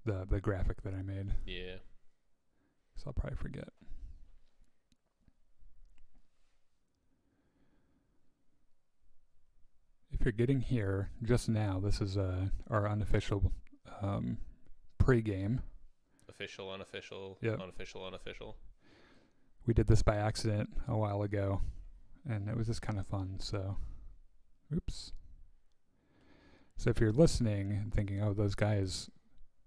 the graphic that I made. Yeah. So I'll probably forget. If you're getting here just now, this is our unofficial pre-game. Official, unofficial, Yep. unofficial, unofficial. We did this by accident a while ago, and it was just kind of fun. So, oops. So if you're listening and thinking, "Oh, those guys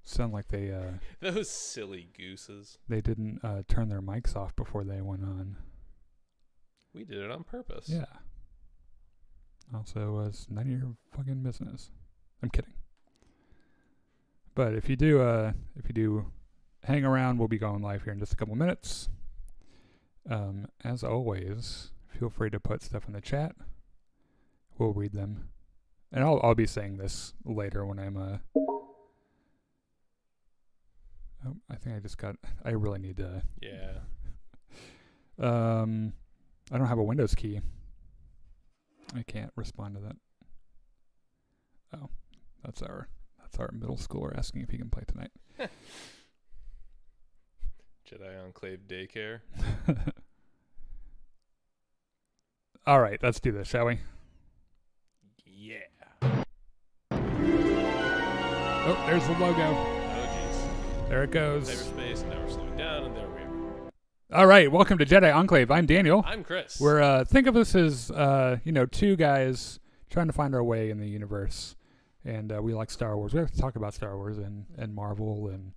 sound like they Those silly gooses. they didn't turn their mics off before they went on," We did it on purpose. yeah. Also, it's none of your fucking business. I'm kidding. But if you do hang around, we'll be going live here in just a couple minutes. As always, feel free to put stuff in the chat. We'll read them, and I'll be saying this later when I'm Oh, I think I really need to. Yeah. I don't have a Windows key. I can't respond to that. Oh, that's our middle schooler asking if he can play tonight. Jedi Enclave Daycare. All right, let's do this, shall we? Yeah. Oh, there's the logo. Oh, jeez. There it goes. Cyberspace, and now we're slowing down, and there we are. All right, welcome to Jedi Enclave. I'm Daniel. I'm Chris. We're think of us as two guys trying to find our way in the universe, and we like Star Wars. We have to talk about Star Wars and Marvel and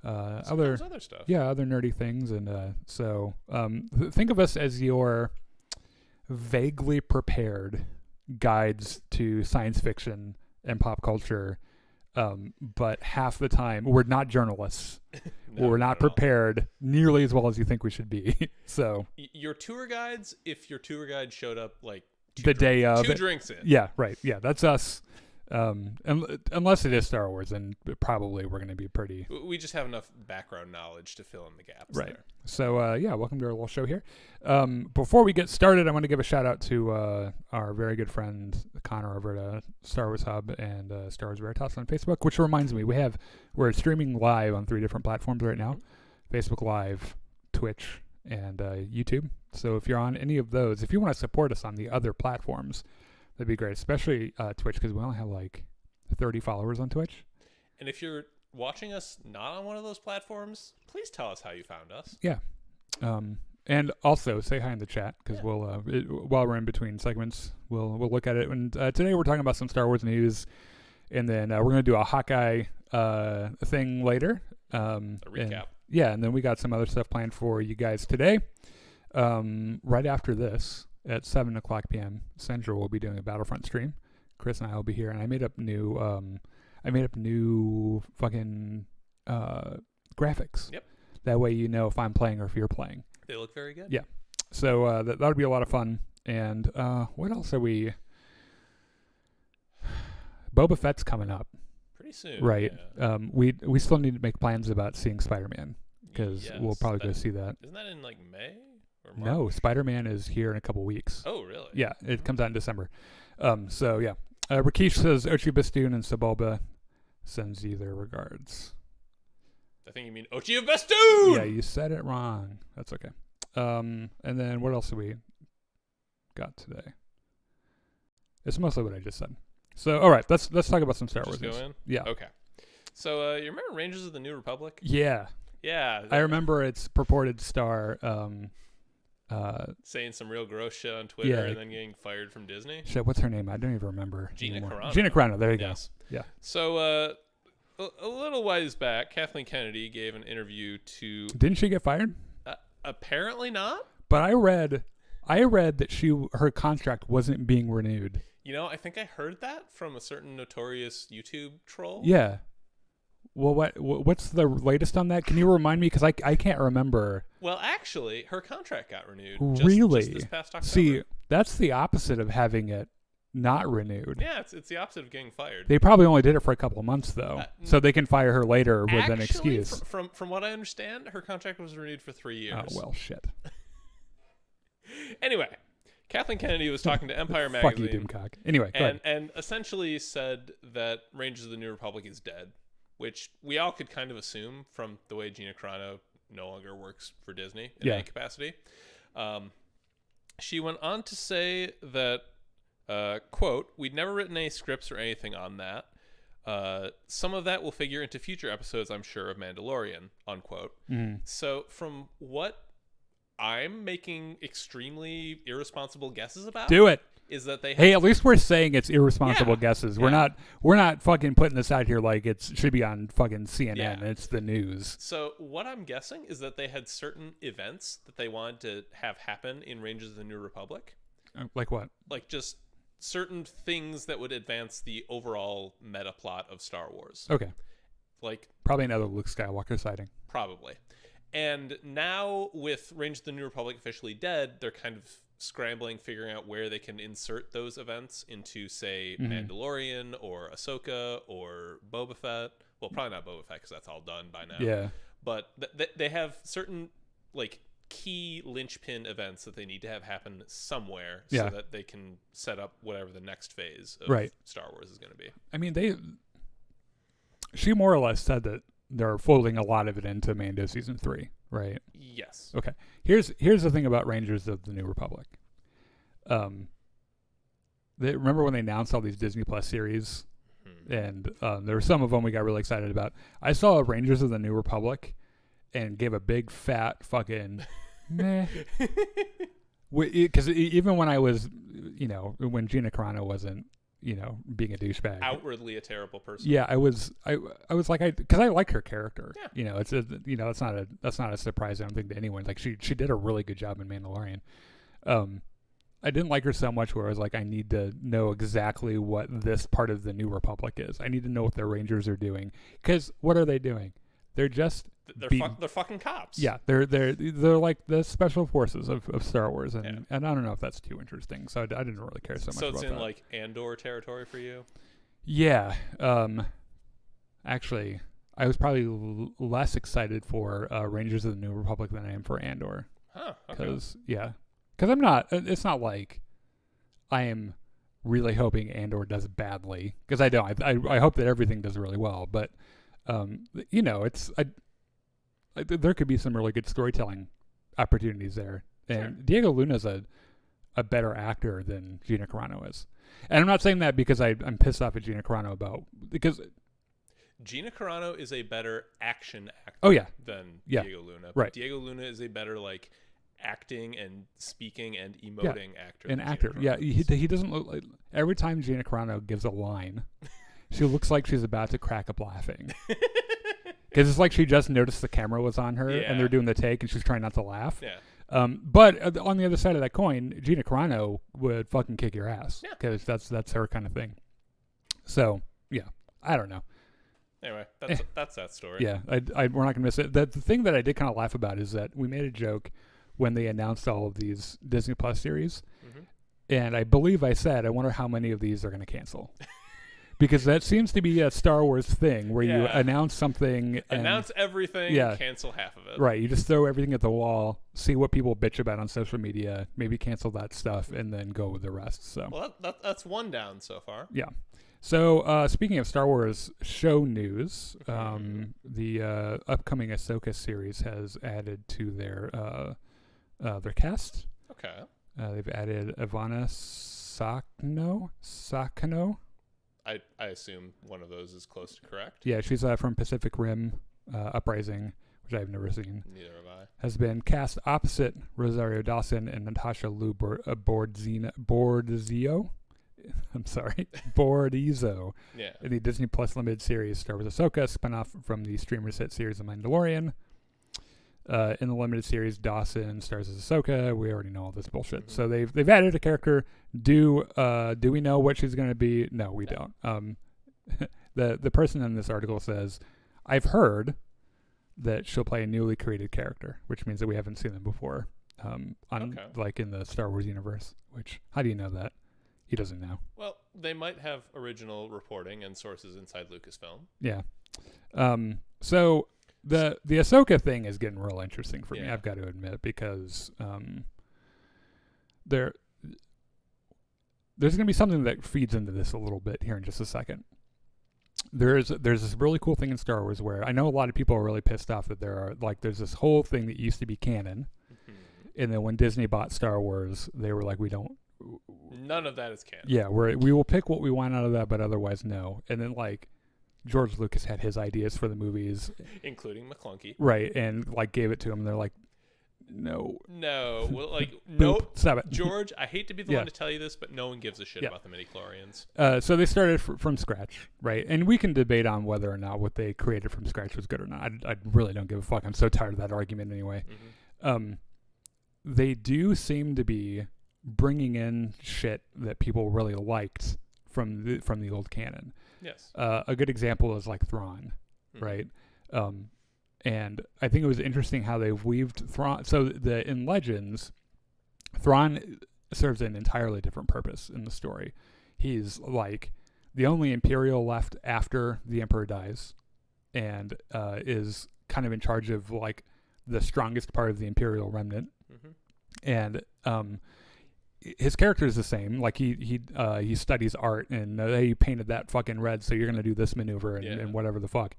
other stuff. Yeah, other nerdy things, and so think of us as your vaguely prepared guides to science fiction and pop culture, but half the time we're not journalists. No, we're not prepared nearly as well as you think we should be. So your tour guides, if your tour guide showed up like the day of two drinks in. Yeah, right. Yeah, that's us. Unless it is Star Wars, and probably we're going to be pretty. We just have enough background knowledge to fill in the gaps. Right. There. So welcome to our little show here. Before we get started, I want to give a shout out to our very good friend Connor over at Star Wars Hub and Star Wars Veritas on Facebook. Which reminds me, we're streaming live on 3 different platforms right now: Facebook Live, Twitch, and YouTube. So if you're on any of those, if you want to support us on the other platforms, that'd be great, especially Twitch, because we only have like 30 followers on Twitch. And if you're watching us not on one of those platforms, please tell us how you found us. Yeah. And also say hi in the chat, because we'll while we're in between segments, we'll look at it. And today we're talking about some Star Wars news, and then we're going to do a Hawkeye thing later. A recap. And then we got some other stuff planned for you guys today. Right after this, at 7:00 p.m. Central, we'll be doing a Battlefront stream. Chris and I will be here, and I made up new fucking graphics. Yep. That way you know if I'm playing or if you're playing. They look very good. Yeah. So that would be a lot of fun. And what else are we? Boba Fett's coming up. Pretty soon. Right. Yeah. We still need to make plans about seeing Spider-Man, because we'll probably go see that. Isn't that in like May or March? No, Spider-Man is here in a couple weeks. Oh, really? Yeah, it comes out in December. So yeah. Rakesh says Ochi Bastoon and Sebulba sends you their regards. I think you mean Ochi of Bastoon! Yeah, you said it wrong. That's okay. And then what else have we got today? It's mostly what I just said. So, all right, let's talk about some Star Wars news. Go in? Yeah. Okay. So, you remember Rangers of the New Republic? Yeah. Yeah. I remember its purported star saying some real gross shit on Twitter and then getting fired from Disney. Shit, what's her name? I don't even remember. Gina Carano. Gina Carano, there you Yes. go. Yeah. So, a little while back, Kathleen Kennedy gave an interview to... Didn't she get fired? Apparently not. But I read that her contract wasn't being renewed. You know, I think I heard that from a certain notorious YouTube troll. Yeah. Well, what's the latest on that? Can you remind me? Because I can't remember. Well, actually, her contract got renewed. Really? Just this past October. See, that's the opposite of having it not renewed. Yeah, it's the opposite of getting fired. They probably only did it for a couple of months, though, so they can fire her later with an excuse. From what I understand, her contract was renewed for 3 years. Oh, well, shit. Anyway, Kathleen Kennedy was talking to Empire Fuck Magazine. you, Doomcock. Anyway, go ahead. And essentially said that Rangers of the New Republic is dead. which we all could kind of assume from the way Gina Carano no longer works for Disney in any capacity. She went on to say that, quote, "We'd never written any scripts or anything on that. Some of that will figure into future episodes, I'm sure, of Mandalorian," unquote. So from what I'm making extremely irresponsible guesses about, do it. Is that they hey, at least we're saying it's irresponsible guesses. We're not fucking putting this out here like it should be on fucking CNN. It's the news. So what I'm guessing is that they had certain events that they wanted to have happen in Rangers of the New Republic. Like what? Like just certain things that would advance the overall meta plot of Star Wars. Okay. Like probably another Luke Skywalker sighting. Probably. And now with Rangers of the New Republic officially dead, they're kind of scrambling, figuring out where they can insert those events into, say, Mandalorian or Ahsoka or Boba Fett. Well, probably not Boba Fett because that's all done by now. Yeah. But they have certain like key linchpin events that they need to have happen somewhere so that they can set up whatever the next phase of Star Wars is going to be. I mean, she more or less said that they're folding a lot of it into Mando season 3, right? Yes. Okay. Here's the thing about Rangers of the New Republic. Remember when they announced all these Disney Plus series, and there were some of them we got really excited about. I saw Rangers of the New Republic, and gave a big fat fucking meh. Because even when I was, when Gina Carano wasn't, being a douchebag, outwardly a terrible person. Yeah, I was like, because I like her character. Yeah. That's not a surprise. I don't think to anyone. Like she did a really good job in Mandalorian. I didn't like her so much where I was like, I need to know exactly what this part of the New Republic is. I need to know what the Rangers are doing. Because what are they doing? They're just they're fucking cops. Yeah, they're like the special forces of Star Wars, and I don't know if that's too interesting. So I didn't really care so much. So it's about in that. like Andor territory for you. Yeah. Actually, I was probably less excited for Rangers of the New Republic than I am for Andor. Huh. Okay. Because I'm not. It's not like I am really hoping Andor does badly. Because I don't. I hope that everything does really well. But there could be some really good storytelling opportunities there. And Diego Luna's a better actor than Gina Carano is. And I'm not saying that because I'm pissed off at Gina Carano because Gina Carano is a better action actor than Diego Luna. Right. Diego Luna is a better like acting and speaking and emoting actor. An actor. Yeah, he doesn't look like, every time Gina Carano gives a line, she looks like she's about to crack up laughing. Because it's like she just noticed the camera was on her and they're doing the take and she's trying not to laugh. Yeah. But on the other side of that coin, Gina Carano would fucking kick your ass because that's her kind of thing. So yeah, I don't know. Anyway, that's that story. Yeah, we're not gonna miss it. The thing that I did kind of laugh about is that we made a joke when they announced all of these Disney Plus series, and I believe I said, I wonder how many of these are gonna cancel. Because that seems to be a Star Wars thing where you announce something. Announce everything, cancel half of it. Right. You just throw everything at the wall, see what people bitch about on social media, maybe cancel that stuff, and then go with the rest. So well, that's one down so far. Yeah. So speaking of Star Wars show news, the upcoming Ahsoka series has added to their cast. Okay. They've added Ivana Sakano. I assume one of those is close to correct. Yeah, she's from Pacific Rim Uprising, which I've never seen. Neither have I. Has been cast opposite Rosario Dawson and Natasha Liu Bordizzo. I'm sorry, Bordizzo. Yeah. In the Disney Plus limited series Star Wars Ahsoka, spun-off from the streamer set series The Mandalorian. In the limited series, Dawson stars as Ahsoka. We already know all this bullshit. So they've added a character. Do we know what she's going to be? No, we don't. The person in this article says, I've heard that she'll play a newly created character, which means that we haven't seen them before. Like in the Star Wars universe. Which, how do you know that? He doesn't know. Well, they might have original reporting and sources inside Lucasfilm. Yeah. So the Ahsoka thing is getting real interesting for me, I've got to admit, because there's going to be something that feeds into this a little bit here in just a second. there's this really cool thing in Star Wars where I know a lot of people are really pissed off that there's this whole thing that used to be canon, and then when Disney bought Star Wars, they were like, we don't. None of that is canon. Yeah, we will pick what we want out of that, but otherwise no. And then like George Lucas had his ideas for the movies, including McClunky, right? And like gave it to him. And they're like, no, well, like no, stop it, George. I hate to be the one to tell you this, but no one gives a shit about the midichlorians. So they started from scratch, right? And we can debate on whether or not what they created from scratch was good or not. I really don't give a fuck. I'm so tired of that argument anyway. They do seem to be bringing in shit that people really liked from the old canon. Yes. A good example is like Thrawn, right? And I think it was interesting how they weaved Thrawn. So in Legends, Thrawn serves an entirely different purpose in the story. He's like the only Imperial left after the Emperor dies, and is kind of in charge of like the strongest part of the Imperial remnant. And his character is the same. Like he studies art, and he painted that fucking red, so you're gonna do this maneuver and whatever the fuck.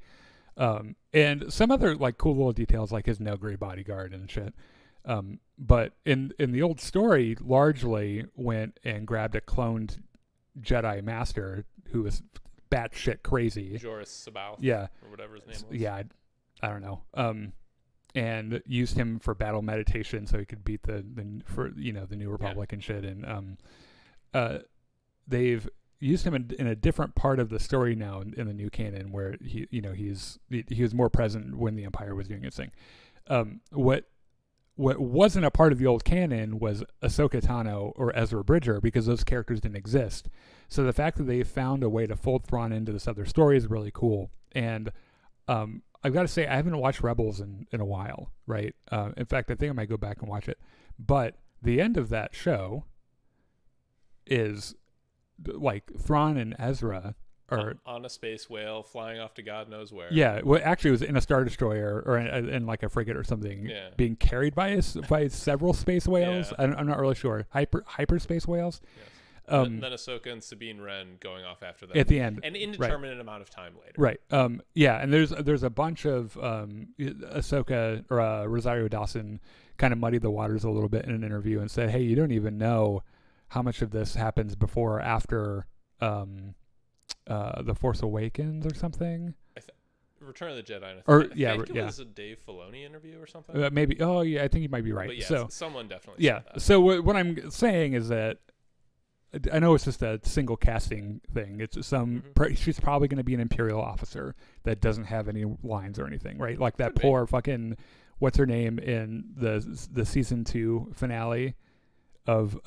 And some other like cool little details, like his Nelgri bodyguard and shit. But in the old story, largely went and grabbed a cloned Jedi master who was batshit crazy. Joris Sabath. Yeah. Or whatever his name was. Yeah, I don't know. And used him for battle meditation so he could beat the New Republic and shit. And they've used him in a different part of the story now in the new canon, where he was more present when the Empire was doing its thing. What wasn't a part of the old canon was Ahsoka Tano or Ezra Bridger, because those characters didn't exist. So the fact that they found a way to fold Thrawn into this other story is really cool. And I've got to say, I haven't watched Rebels in a while, right? In fact, I think I might go back and watch it. But the end of that show is like Thrawn and Ezra are on a space whale flying off to God knows where. Yeah, well, actually, it was in a Star Destroyer or in like a frigate or something, being carried by several space whales. Yeah. I'm not really sure. Hyperspace whales. Yes. Then Ahsoka and Sabine Wren going off after that at the end, an indeterminate amount of time later. Right. And there's a bunch of Ahsoka or Rosario Dawson kind of muddied the waters a little bit in an interview and said, "Hey, you don't even know how much of this happens before or after The Force Awakens or something." Return of the Jedi. I think it was a Dave Filoni interview or something. Maybe. Oh yeah, I think you might be right. But yeah, so someone definitely. Yeah. Said that. So what I'm saying is that I know it's just a single casting thing. It's she's probably going to be an Imperial officer that doesn't have any lines or anything, right? Like that poor fucking what's her name in the season 2 finale of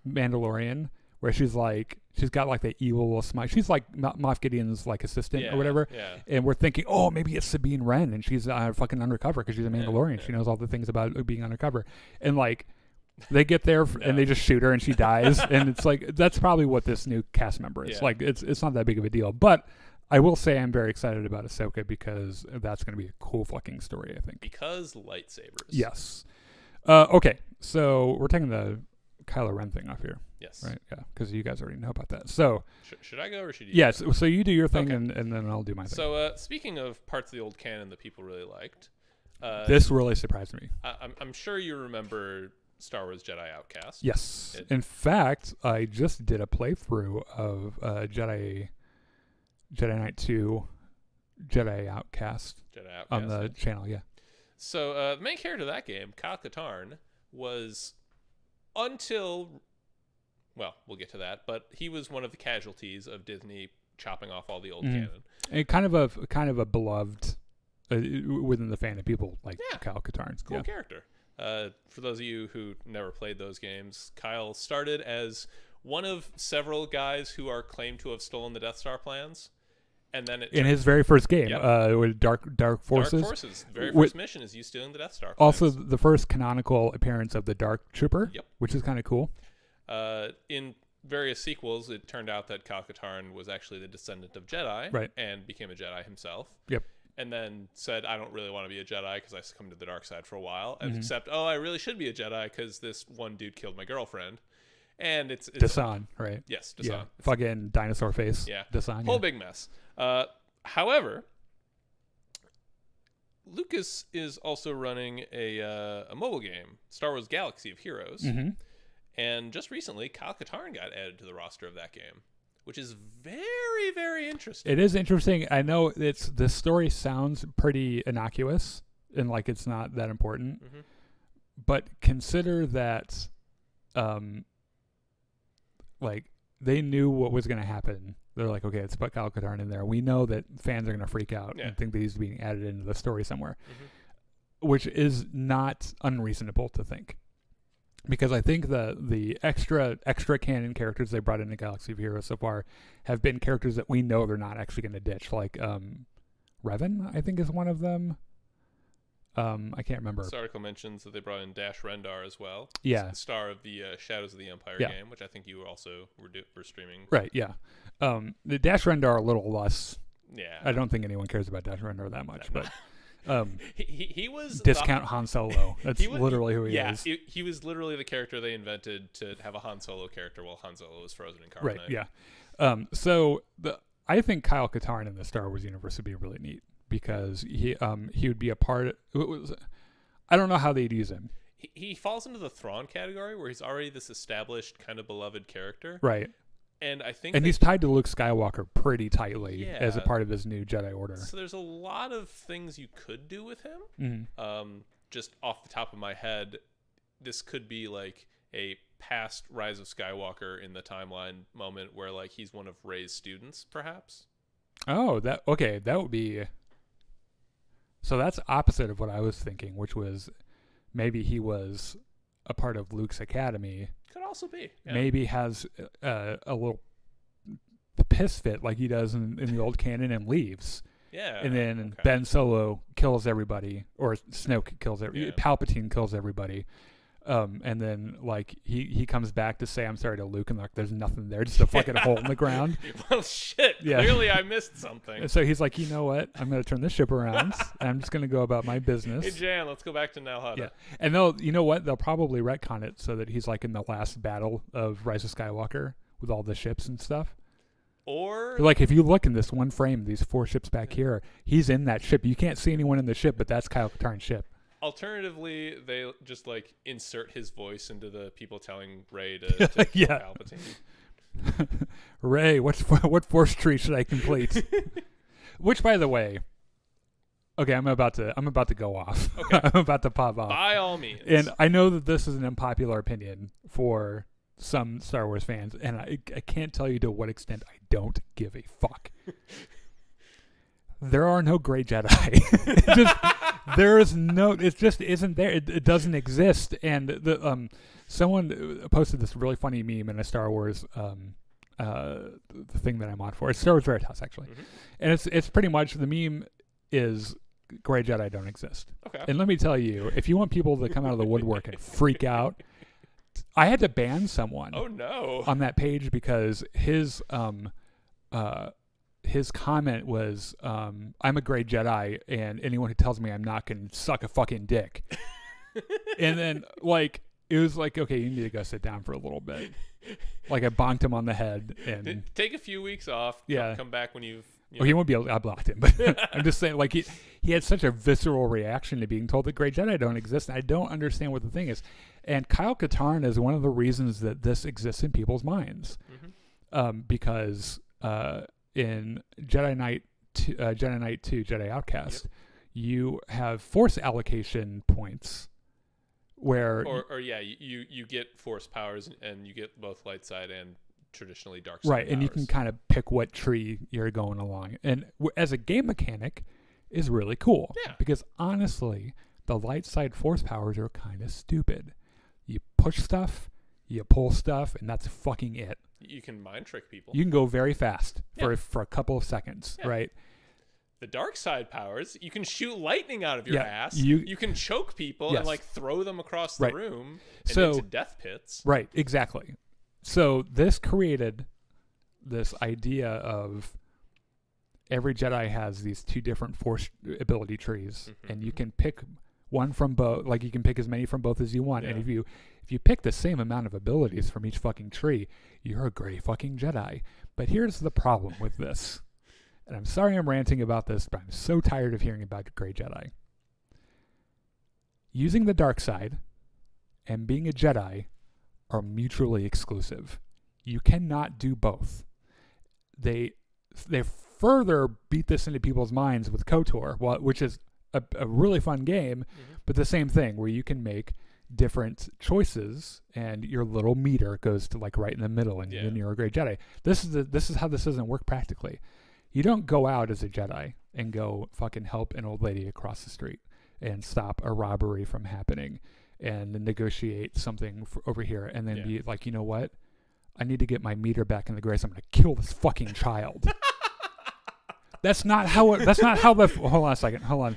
Mandalorian, where she's got like the evil little smile. She's like Moff Gideon's like assistant or whatever. Yeah. And we're thinking, oh, maybe it's Sabine Wren and she's fucking undercover because she's a Mandalorian. Yeah. She knows all the things about being undercover. And like they get there and they just shoot her and she dies. And it's like, that's probably what this new cast member is. Yeah. Like it's not that big of a deal. But I will say I'm very excited about Ahsoka because that's going to be a cool fucking story, I think. Because lightsabers. Yes. Okay. So we're taking the Kylo Ren thing off here. Yes. Right. Yeah. Because you guys already know about that. So should I go or should you? Yes. So you do your thing and then I'll do my thing. So speaking of parts of the old canon that people really liked, this really surprised me. I'm sure you remember Star Wars Jedi Outcast. Yes. In fact, I just did a playthrough of Jedi Knight 2 Jedi Outcast on the channel. Yeah. So the main character of that game, Kyle Katarn, was until, well, we'll get to that, but he was one of the casualties of Disney chopping off all the old canon. And kind of a beloved within the fandom. People like Kyle Katarn. It's a cool character. For those of you who never played those games, Kyle started as one of several guys who are claimed to have stolen the Death Star plans. And then in his very first game, with Dark Forces. Dark Forces. Very first mission is you stealing the Death Star plans. Also, the first canonical appearance of the Dark Trooper, which is kind of cool. In various sequels, it turned out that Kyle Katarn was actually the descendant of Jedi, and became a Jedi himself. Yep. And then said, I don't really want to be a Jedi because I succumbed to the dark side for a while. Except, I really should be a Jedi because this one dude killed my girlfriend. And it's Dasan, right? Yes, Dasan. Yeah. Fucking dinosaur face. Yeah. Dasan. Whole big mess. However, Lucas is also running a mobile game, Star Wars Galaxy of Heroes. Mm-hmm. And just recently, Kyle Katarn got added to the roster of that game, which is very, very interesting. It is interesting. I know the story sounds pretty innocuous and like it's not that important, Mm-hmm. but consider that, like they knew what was going to happen. They're like, okay, let's put Kyle Katarn in there. We know that fans are going to freak out and think that he's being added into the story somewhere, which is not unreasonable to think. Because I think the extra canon characters they brought into Galaxy of Heroes so far have been characters that we know they're not actually going to ditch. Like Revan, I think, is one of them. I can't remember. This article mentions that they brought in Dash Rendar as well. Yeah. The star of the Shadows of the Empire game, which I think you also were streaming. Right, yeah. The Dash Rendar a little less. Yeah. I don't think anyone cares about Dash Rendar that much, but... he was discount Han Solo. That's literally who he is. Yeah, he was literally the character they invented to have a Han Solo character while Han Solo was frozen in carbonite. Right. Yeah. So I think Kyle Katarn in the Star Wars universe would be really neat because he would be a part. I don't know how they'd use him. He falls into the Thrawn category where he's already this established kind of beloved character. Right. And I think he's tied to Luke Skywalker pretty tightly as a part of his new Jedi Order. So there's a lot of things you could do with him. Mm-hmm. Just off the top of my head, this could be like a past Rise of Skywalker in the timeline moment where like he's one of Rey's students, perhaps. Oh, that would be. So that's opposite of what I was thinking, which was maybe he was a part of Luke's academy. Could also be. Yeah. Maybe has a little piss fit like he does in the old canon and leaves. Yeah. And then Ben Solo kills everybody, or Snoke kills Palpatine kills everybody. And then like he comes back to say I'm sorry to Luke, and like there's nothing there, just a fucking hole in the ground. Well, shit. Yeah. Clearly I missed something. And so he's like, you know what? I'm going to turn this ship around, and I'm just going to go about my business. Hey Jan, let's go back to Nal Hutta. Yeah. And you know what? They'll probably retcon it so that he's like in the last battle of Rise of Skywalker with all the ships and stuff. Or like if you look in this one frame, these 4 ships back here, he's in that ship. You can't see anyone in the ship, but that's Kyle Katarn's ship. Alternatively, they just like insert his voice into the people telling Rey to kill Palpatine. Rey, what force tree should I complete? Which, by the way, okay, I'm about to go off. Okay. I'm about to pop off. By all means. And I know that this is an unpopular opinion for some Star Wars fans, and I can't tell you to what extent I don't give a fuck. There are no great Jedi. It just isn't there. It doesn't exist. And someone posted this really funny meme in a Star Wars the thing that I'm on for. It's Star Wars Veritas, actually. Mm-hmm. And it's pretty much, the meme is Grey Jedi don't exist. Okay. And let me tell you, if you want people to come out of the woodwork and freak out, I had to ban someone. Oh no! On that page because his comment was, "I'm a Grey Jedi, and anyone who tells me I'm not can suck a fucking dick." And then like it was like, okay, you need to go sit down for a little bit. Like I bonked him on the head and take a few weeks off. Yeah, come back when you've. Well, he won't be able to, I blocked him, but I'm just saying, like, he had such a visceral reaction to being told that Grey Jedi don't exist, and I don't understand what the thing is. And Kyle Katarn is one of the reasons that this exists in people's minds, because in Jedi Knight 2, Jedi Outcast, you have force allocation points where... you get force powers, and you get both light side and traditionally dark side right powers. And you can kind of pick what tree you're going along, and as a game mechanic is really cool, because honestly the light side force powers are kind of stupid. You push stuff, you pull stuff, and that's fucking it. You can mind trick people. You can go very fast for a couple of seconds, right? The dark side powers, you can shoot lightning out of your ass. You can choke people and like throw them across the room and into death pits. Right, exactly. So this created this idea of every Jedi has these 2 different force ability trees, and you can pick one from both. Like you can pick as many from both as you want, and if you pick the same amount of abilities from each fucking tree, you're a great fucking Jedi. But here's the problem with this: and I'm sorry I'm ranting about this, but I'm so tired of hearing about Grey Jedi. Using the dark side and being a Jedi are mutually exclusive. You cannot do both. They further beat this into people's minds with KOTOR, which is a really fun game, but the same thing where you can make different choices and your little meter goes to like right in the middle, and then you're a Grey Jedi. This is how this doesn't work practically. You don't go out as a Jedi and go fucking help an old lady across the street and stop a robbery from happening and negotiate something over here and then be like, you know what? I need to get my meter back in the grace. I'm going to kill this fucking child. That's not how the hold on a second. Hold on.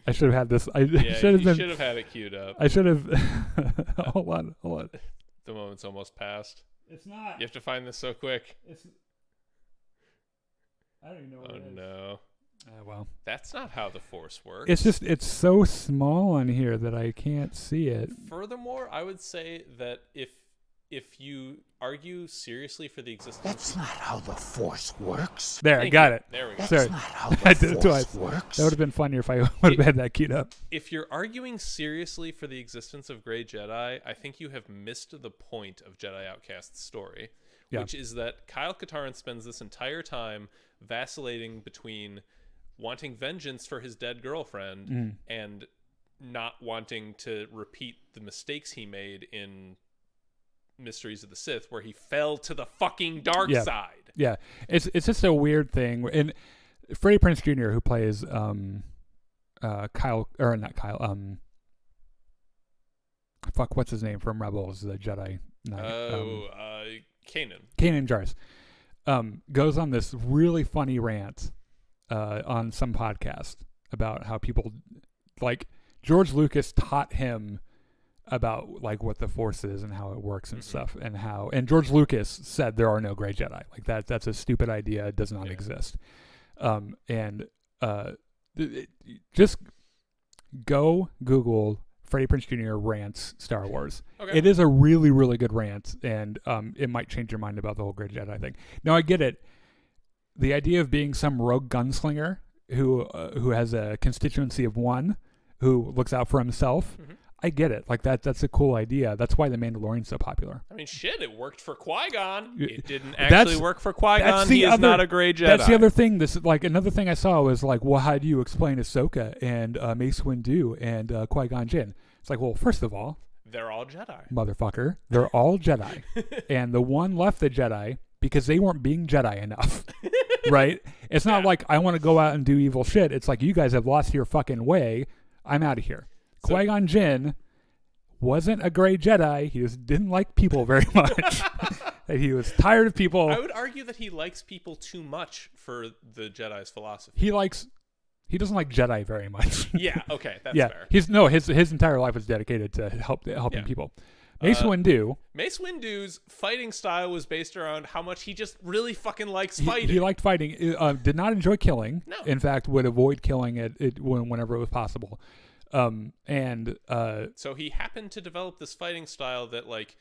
I should have had this. You should have had it queued up. I should have. Hold on. The moment's almost passed. It's not. You have to find this so quick. I don't even know what it is. Oh, no. Well. That's not how the Force works. It's so small on here that I can't see it. Furthermore, I would say that if you argue seriously for the existence... That's not how the Force works. There, I got it. There we go. That's not how the Force works. That would have been funnier if I would have had that queued up. If you're arguing seriously for the existence of Grey Jedi, I think you have missed the point of Jedi Outcast's story, which is that Kyle Katarn spends this entire time vacillating between wanting vengeance for his dead girlfriend and not wanting to repeat the mistakes he made in Mysteries of the Sith, where he fell to the fucking dark side. Yeah, it's just a weird thing. And Freddie Prinze Jr., who plays Kyle, or not Kyle, what's his name from Rebels, the Jedi Knight? Kanan Jarrus, goes on this really funny rant on some podcast about how people, like, George Lucas taught him about like what the Force is and how it works and stuff, and George Lucas said there are no Grey Jedi. Like that's a stupid idea. It does not exist. Just go Google Freddie Prinze Jr. rants Star Wars. Okay. It is a really, really good rant, and it might change your mind about the whole Grey Jedi thing. Now I get it. The idea of being some rogue gunslinger who has a constituency of one who looks out for himself. I get it. Like that's a cool idea. That's why The Mandalorian's so popular. I mean, shit, it worked for Qui-Gon. It didn't actually work for Qui-Gon. He is not a Grey Jedi. That's the other thing. This like another thing I saw was like, well, how do you explain Ahsoka and Mace Windu and Qui-Gon Jinn? It's like, well, first of all, they're all Jedi. Motherfucker, they're all Jedi, and the one left the Jedi because they weren't being Jedi enough. Right? It's not like I want to go out and do evil shit. It's like you guys have lost your fucking way. I'm out of here. So, Qui-Gon Jinn wasn't a Grey Jedi. He just didn't like people very much. He was tired of people. I would argue that he likes people too much for the Jedi's philosophy. He doesn't like Jedi very much. Yeah, okay, that's fair. His entire life was dedicated to helping people. Mace Windu's fighting style was based around how much he just really fucking likes fighting. He liked fighting. Did not enjoy killing. No. In fact, would avoid killing it whenever it was possible. So he happened to develop this fighting style that like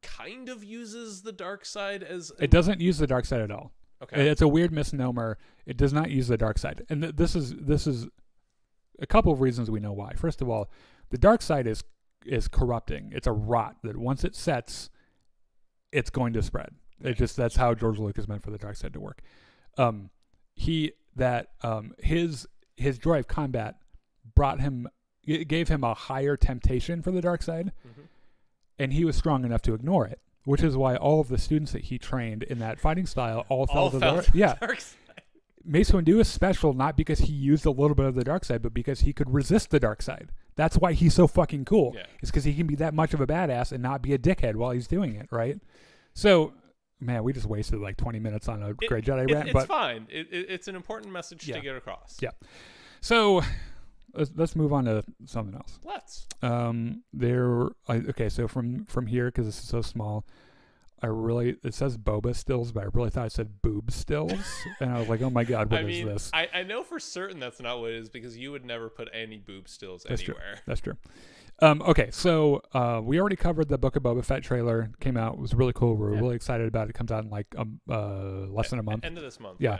kind of uses the dark side as it doesn't use the dark side at all. Okay. It's a weird misnomer. It does not use the dark side. And this is a couple of reasons we know why. First of all, the dark side is corrupting. It's a rot that once it sets, it's going to spread. That's how George Lucas meant for the dark side to work. His joy of combat gave him a higher temptation for the dark side, and he was strong enough to ignore it, which is why all of the students that he trained in that fighting style all fell to the dark side. Mace Windu is special not because he used a little bit of the dark side, but because he could resist the dark side. That's why he's so fucking cool. Yeah. It's because he can be that much of a badass and not be a dickhead while he's doing it, right? So, man, we just wasted like 20 minutes on a Grey Jedi rant. It's fine. It's an important message to get across. Yeah. So let's move on to something else. Let's. So from here, because this is so small, it says boba stills, but I really thought it said boob stills. And I was like, oh my God, what is this? I know for certain that's not what it is because you would never put any boob stills anywhere. That's true. Okay, so we already covered the Book of Boba Fett trailer. Came out. It was really cool. We're really excited about it. It comes out in like less than a month. End of this month. Yeah.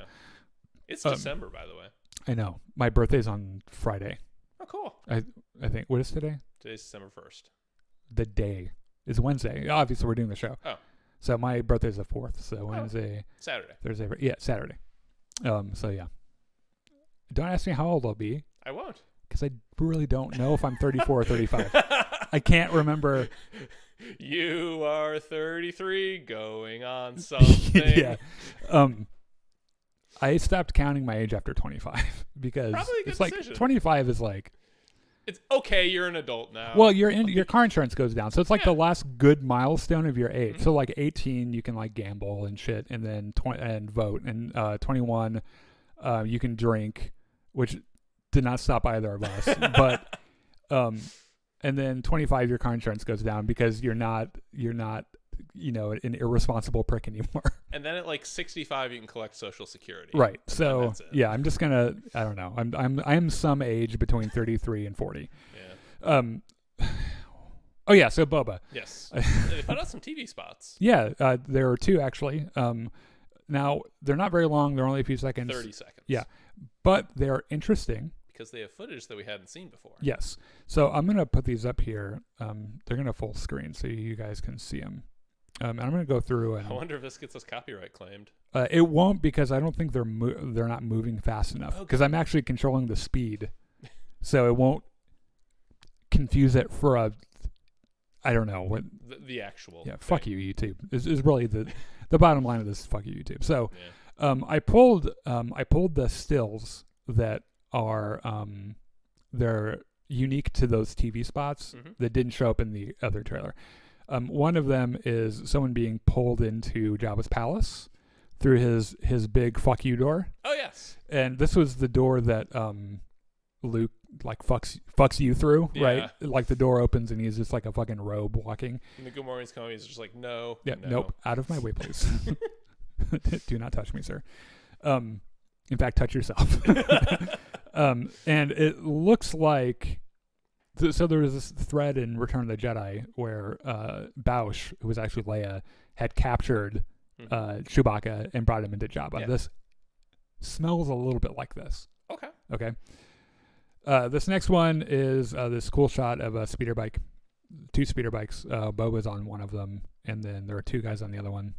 It's December, by the way. I know. My birthday's on Friday. Oh, cool. I think. What is today? Today's December 1st. The day is Wednesday. Obviously, we're doing the show. Oh. So my birthday's the 4th. So Wednesday, Saturday. Thursday. Yeah, Saturday. So yeah. Don't ask me how old I'll be. I won't. Because I really don't know if I'm 34 or 35. I can't remember. You are 33 going on something. Yeah. I stopped counting my age after 25 because it's like decision. 25 is like, it's okay, you're an adult now. well, your car insurance goes down. So it's like the last good milestone of your age. So like 18, you can like gamble and shit, and then 20 and vote, and 21, you can drink, which did not stop either of us. But and then 25, your car insurance goes down because you're not an irresponsible prick anymore. And then at like 65, you can collect Social Security. Right. So yeah, I'm just gonna. I don't know. I'm some age between 33 and 40. Yeah. Oh yeah. So Boba. Yes. They put out some TV spots. Yeah. There are 2 actually. Now they're not very long. They're only a few seconds. 30 seconds. Yeah. But they're interesting. Because they have footage that we hadn't seen before. Yes. So I'm going to put these up here. They're going to full screen so you guys can see them. And I'm going to go through. And I wonder if this gets us copyright claimed. It won't, because I don't think they're not moving fast enough. Because I'm actually controlling the speed. So it won't confuse it for a... I don't know. What the actual... Yeah, fuck you, YouTube. Is really the bottom line of this. Fuck you, YouTube. So I pulled the stills that are they're unique to those TV spots that didn't show up in the other trailer. One of them is someone being pulled into Jabba's palace through his big fuck you door. Oh yes. And this was the door that Luke like fucks you through, right? Like the door opens and he's just like a fucking robe walking. And the good morning's coming, he's just like, no. Yeah, no. Nope. Out of my way, please. Do not touch me, sir. In fact, touch yourself. And it looks like... So there was this thread in Return of the Jedi where Bausch, who was actually Leia, had captured Chewbacca and brought him into Jabba. Yeah. This smells a little bit like this. Okay. This next one is this cool shot of a speeder bike. 2 speeder bikes. Boba's on one of them, and then there are 2 guys on the other one.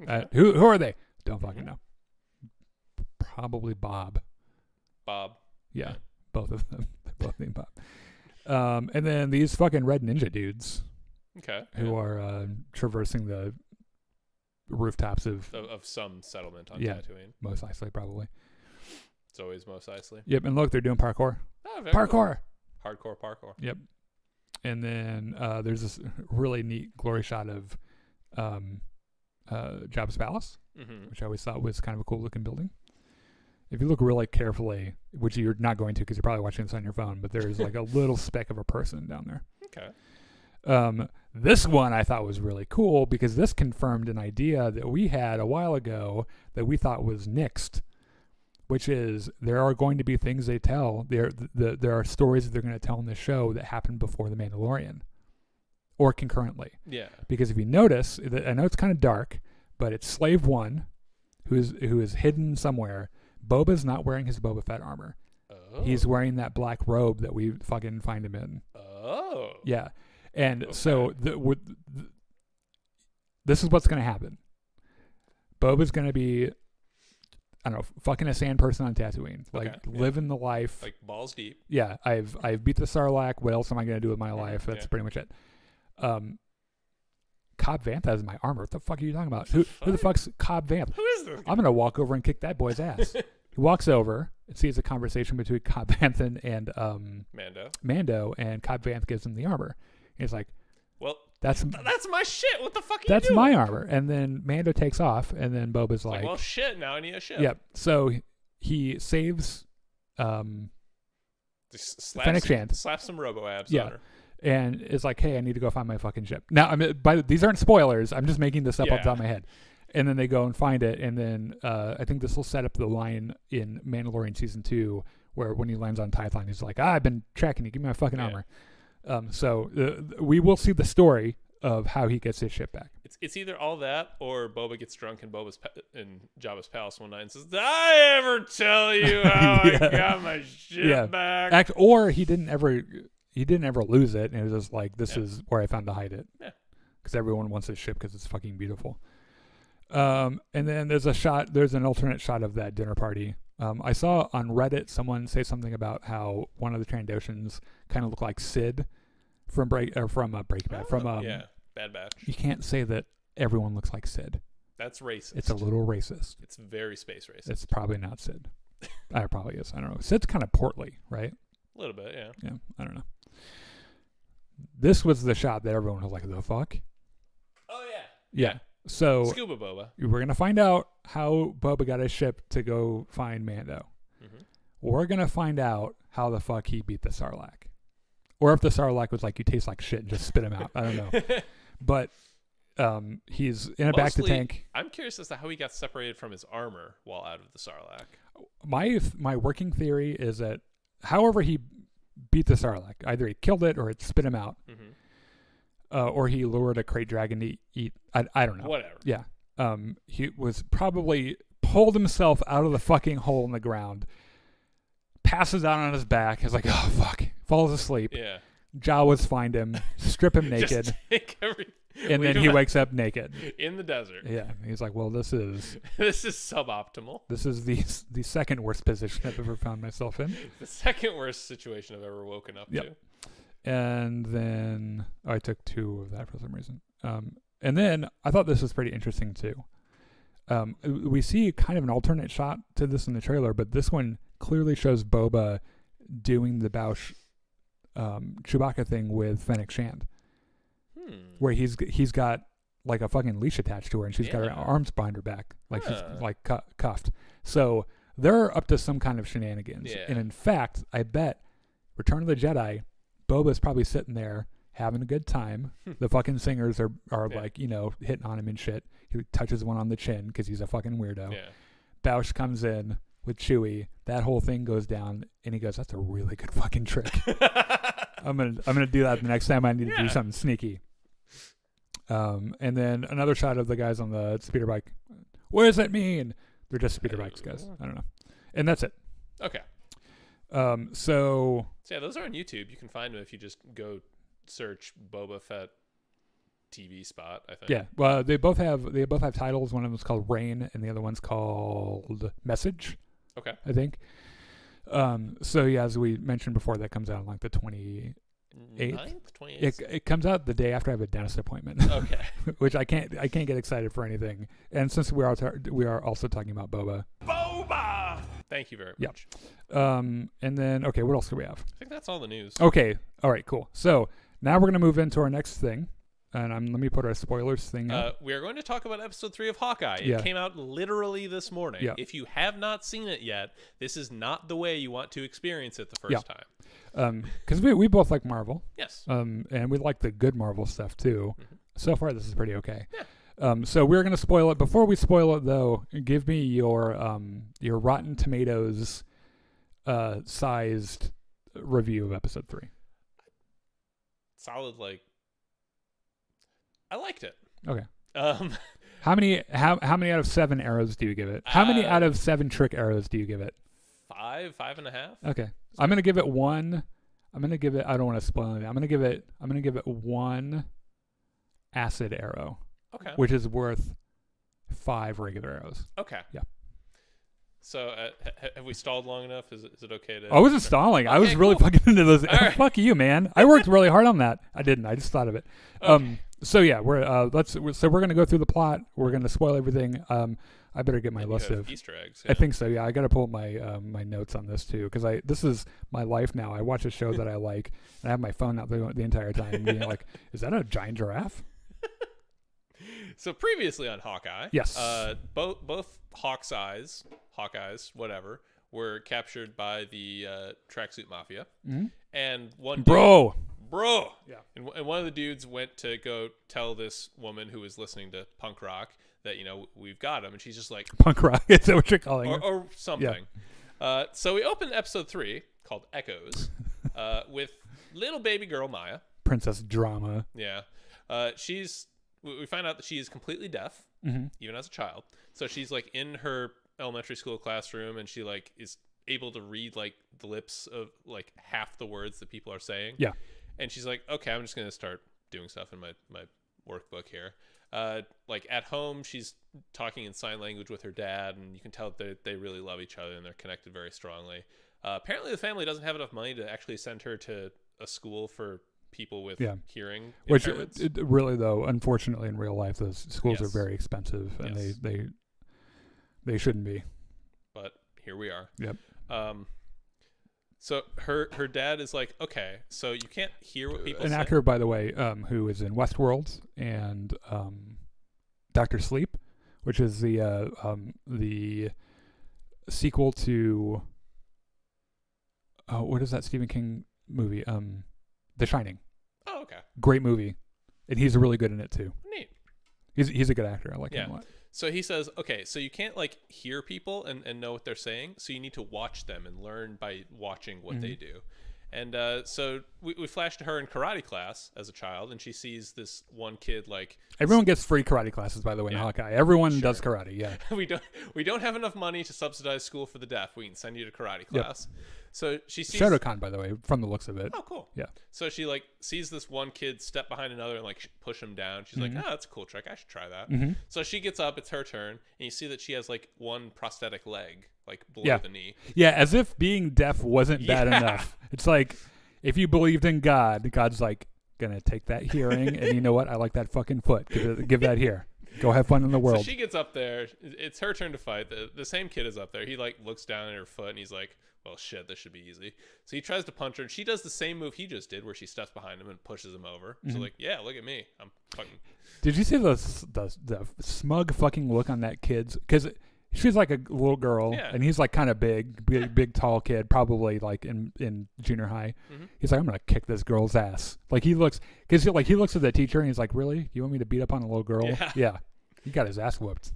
Okay. Who are they? Don't fucking know. Probably Bob. Yeah, both of them. They're both named Bob. And then these fucking red ninja dudes. Okay. Who are traversing the rooftops of some settlement on Tatooine. Mos Eisley, probably. It's always Mos Eisley. Yep, and look, they're doing parkour. Oh, very parkour. Cool. Hardcore parkour. Yep. And then there's this really neat glory shot of Jabba's palace, which I always thought was kind of a cool looking building. If you look really carefully, which you're not going to because you're probably watching this on your phone, but there's like a little speck of a person down there. Okay. This one I thought was really cool because this confirmed an idea that we had a while ago that we thought was nixed, which is there are going to be things they tell. There are stories that they're going to tell in the show that happened before The Mandalorian or concurrently. Yeah. Because if you notice, I know it's kind of dark, but it's Slave One who is hidden somewhere. Boba's not wearing his Boba Fett armor. Oh. He's wearing that black robe that we fucking find him in. Oh. Yeah. And so this is what's going to happen. Boba's going to be, I don't know, fucking a sand person on Tatooine. Like, living the life. Like, balls deep. Yeah. I've beat the Sarlacc. What else am I going to do with my life? That's pretty much it. Cobb Vanth has my armor. What the fuck are you talking about? Who the fuck's Cobb Vanth? Who is this? I'm going to walk over and kick that boy's ass. He walks over and sees a conversation between Cobb Vanth and Mando, and Cobb Vanth gives him the armor. And he's like, well, that's my shit. What the fuck are you doing? That's my armor. And then Mando takes off, and then Boba's like, well, shit, now I need a ship. Yep. So he saves Fennec Shand. Slaps some robo-abs on her. And it's like, hey, I need to go find my fucking ship. Now, these aren't spoilers. I'm just making this up off the top of my head. And then they go and find it. And then I think this will set up the line in Mandalorian Season 2 where when he lands on Tython, he's like, I've been tracking you. Give me my fucking armor. We will see the story of how he gets his ship back. It's either all that or Boba gets drunk in Jabba's palace one night and says, "Did I ever tell you how I got my ship back?" Or he didn't ever lose it, and it was just like, this is where I found to hide it. Yeah. Because everyone wants his ship because it's fucking beautiful. And then there's an alternate shot of that dinner party. I saw on Reddit someone say something about how one of the Trandoshans kind of looked like Sid from Breaking Bad. Bad Batch. You can't say that everyone looks like Sid. That's racist. It's a little racist. It's very space racist. It's probably not Sid. It probably is. I don't know. Sid's kind of portly, right? A little bit, yeah. Yeah, I don't know. This was the shot that everyone was like, the fuck? Oh, Yeah. So Scuba Boba. we're going to find out how Boba got his ship to go find Mando. Mm-hmm. We're going to find out how the fuck he beat the Sarlacc. Or if the Sarlacc was like, you taste like shit and just spit him out. I don't know. But he's in a bacta tank. I'm curious as to how he got separated from his armor while out of the Sarlacc. My working theory is that however he beat the Sarlacc, either he killed it or it spit him out. Mm-hmm. Or he lured a crate dragon to eat. I don't know. Whatever. Yeah. He was probably pulled himself out of the fucking hole in the ground, passes out on his back, is like, oh fuck, falls asleep. Yeah. Jawas find him, strip him naked, Just take and then he wakes up naked in the desert. Yeah. He's like, well, this is suboptimal. This is the second worst position I've ever found myself in. The second worst situation I've ever woken up to. And then I took 2 of that for some reason. And then I thought this was pretty interesting too. We see kind of an alternate shot to this in the trailer, but this one clearly shows Boba doing the Bausch Chewbacca thing with Fennec Shand, where he's got like a fucking leash attached to her, and she's got her arms behind her back, like she's like cuffed. So they're up to some kind of shenanigans. Yeah. And in fact, I bet Return of the Jedi, Boba's probably sitting there having a good time. The fucking singers are like, hitting on him and shit. He touches one on the chin because he's a fucking weirdo. Yeah. Bausch comes in with Chewie. That whole thing goes down, and he goes, "That's a really good fucking trick. I'm gonna do that the next time I need to do something sneaky." And then another shot of the guys on the speeder bike. What does that mean? They're just speeder bikes, guys. I don't know. And that's it. Okay. So yeah, those are on YouTube. You can find them if you just go search Boba Fett TV spot, I think. Yeah. Well, they both have titles. One of them is called Rain, and the other one's called Message. Okay. I think. So yeah, as we mentioned before, that comes out on like the 28th. 28th? It comes out the day after I have a dentist appointment. Okay. Which I can't get excited for anything. And since we are also talking about Boba. Thank you very much. And then what else do we have? I think that's all the news. Okay. All right. Cool. So now we're gonna move into our next thing. And let me put our spoilers thing up. We are going to talk about episode 3 of Hawkeye. Yeah. It came out literally this morning. Yeah. If you have not seen it yet, this is not the way you want to experience it the first time. Because we both like Marvel. Yes. And we like the good Marvel stuff too. Mm-hmm. So far, this is pretty okay. Yeah. So we're gonna spoil it. Before we spoil it, though, give me your Rotten Tomatoes sized review of episode 3. Solid, I liked it. Okay. How many out of 7 arrows do you give it? How many out of 7 trick arrows do you give it? 5.5. Okay. I'm gonna give it 1. I don't want to spoil anything. I'm gonna give it 1 acid arrow. Okay. Which is worth 5 regular arrows. Okay. Yeah. So have we stalled long enough? Is it okay to? I wasn't stalling. Okay, I was really fucking into those. Right. Fuck you, man. I worked really hard on that. I didn't. I just thought of it. Okay. So yeah, we're gonna go through the plot. We're gonna spoil everything. I better get my list of Easter eggs. Yeah. I think so. Yeah, I got to pull my my notes on this too because this is my life now. I watch a show that I like, and I have my phone out the entire time, being like, "Is that a giant giraffe?" So previously on Hawkeye, yes, both Hawkeyes, whatever, were captured by the tracksuit mafia, and one bro, yeah, and one of the dudes went to go tell this woman who was listening to punk rock that we've got him, and she's just like punk rock. Is that what you're calling it? Or something. Yeah. So we opened episode 3 called Echoes. with little baby girl Maya. Princess drama. Yeah. We find out that she is completely deaf, even as a child. So she's like in her elementary school classroom, and she like is able to read like the lips of like half the words that people are saying. Yeah. And she's like, okay, I'm just going to start doing stuff in my workbook here. Like at home, she's talking in sign language with her dad, and you can tell that they really love each other and they're connected very strongly. Apparently the family doesn't have enough money to actually send her to a school for people with hearing impairments. Which really, though, unfortunately in real life, those schools are very expensive, and they shouldn't be. But here we are. Yep. So her dad is like, okay, so you can't hear what people say. An actor, by the way, who is in Westworld and Dr. Sleep, which is the sequel to what is that Stephen King movie? The Shining. Oh, okay. Great movie, and he's really good in it too. Neat. He's a good actor. I like him a lot. So he says, okay, so you can't like hear people and know what they're saying, so you need to watch them and learn by watching what they do. And so we flash to her in karate class as a child, and she sees this one kid like everyone gets free karate classes, by the way, in Hawkeye. Everyone does karate. Yeah. we don't have enough money to subsidize school for the deaf. We can send you to karate class. Yep. So she sees Shotokan, by the way, from the looks of it. Oh, cool. Yeah. So she like sees this one kid step behind another and like push him down. She's like, oh, that's a cool trick. I should try that. So she gets up. It's her turn, and you see that she has like one prosthetic leg, like below the knee. Yeah, as if being deaf wasn't bad enough. It's like if you believed in God, God's like gonna take that hearing, and you know what? I like that fucking foot. Give that here. Go have fun in the world. So she gets up there. It's her turn to fight. The same kid is up there. He like looks down at her foot, and he's like, well, shit, this should be easy. So he tries to punch her, and she does the same move he just did, where she steps behind him and pushes him over. So like, yeah, look at me. I'm fucking. Did you see the smug fucking look on that kid's? Because she's like a little girl, and he's like kind of big, tall kid, probably like in junior high. He's like, I'm gonna kick this girl's ass. Like he looks at the teacher, and he's like, really? You want me to beat up on a little girl? Yeah. He got his ass whooped.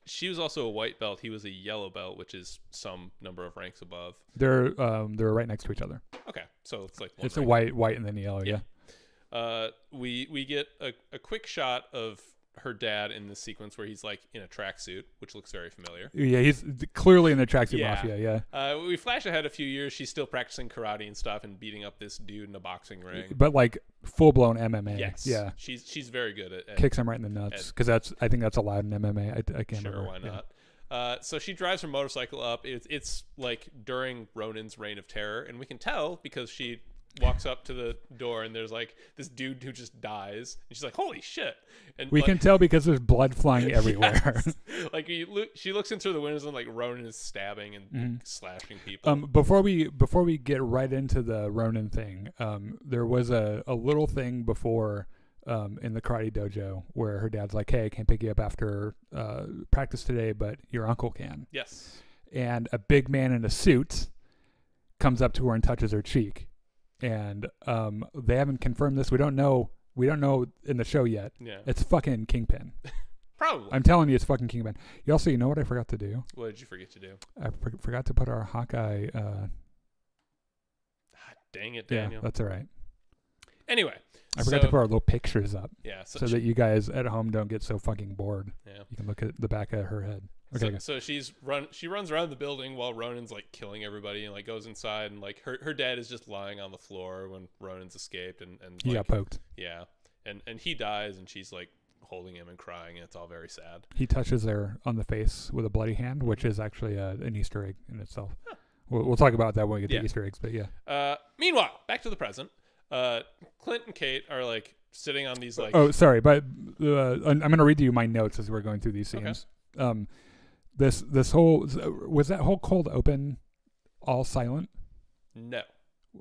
She was also a white belt. He was a yellow belt, which is some number of ranks above. They're right next to each other. Okay, so it's like it's a white and then yellow. Yeah. We get a quick shot of her dad in this sequence where he's like in a tracksuit, which looks very familiar. Yeah, he's clearly in the tracksuit mafia. Yeah. We flash ahead a few years. She's still practicing karate and stuff and beating up this dude in a boxing ring. But like full blown MMA. Yes. Yeah. She's very good at kicks him right in the nuts because I think that's allowed in MMA. I can't remember. Sure, why not? So she drives her motorcycle up. It's like during Ronan's reign of terror, and we can tell because she walks up to the door and there's like this dude who just dies, and she's like, holy shit. And we can tell because there's blood flying everywhere. Like she looks in through the windows and like Ronan is stabbing and slashing people. Before we get right into the Ronan thing, there was a little thing before in the karate dojo where her dad's like, hey, I can't pick you up after practice today, but your uncle can. Yes. And a big man in a suit comes up to her and touches her cheek. And they haven't confirmed this. We don't know in the show yet. Yeah. It's fucking Kingpin. Probably. I'm telling you, it's fucking Kingpin. You know what I forgot to do? What did you forget to do? I forgot to put our Hawkeye. Dang it, Daniel. Yeah, that's all right. Anyway. I forgot to put our little pictures up. Yeah. So that you guys at home don't get so fucking bored. Yeah. You can look at the back of her head. Okay. So she runs around the building while Ronan's like killing everybody and like goes inside, and like her dad is just lying on the floor when Ronan's escaped and he got poked. Yeah. And he dies, and she's like holding him and crying, and it's all very sad. He touches her on the face with a bloody hand, which is actually an Easter egg in itself. Huh. We'll talk about that when we get to Easter eggs, but yeah. Meanwhile, back to the present. Clint and Kate are like sitting on these like. Oh, sorry, but I'm going to read you my notes as we're going through these scenes. Okay. This whole was that whole cold open all silent? No,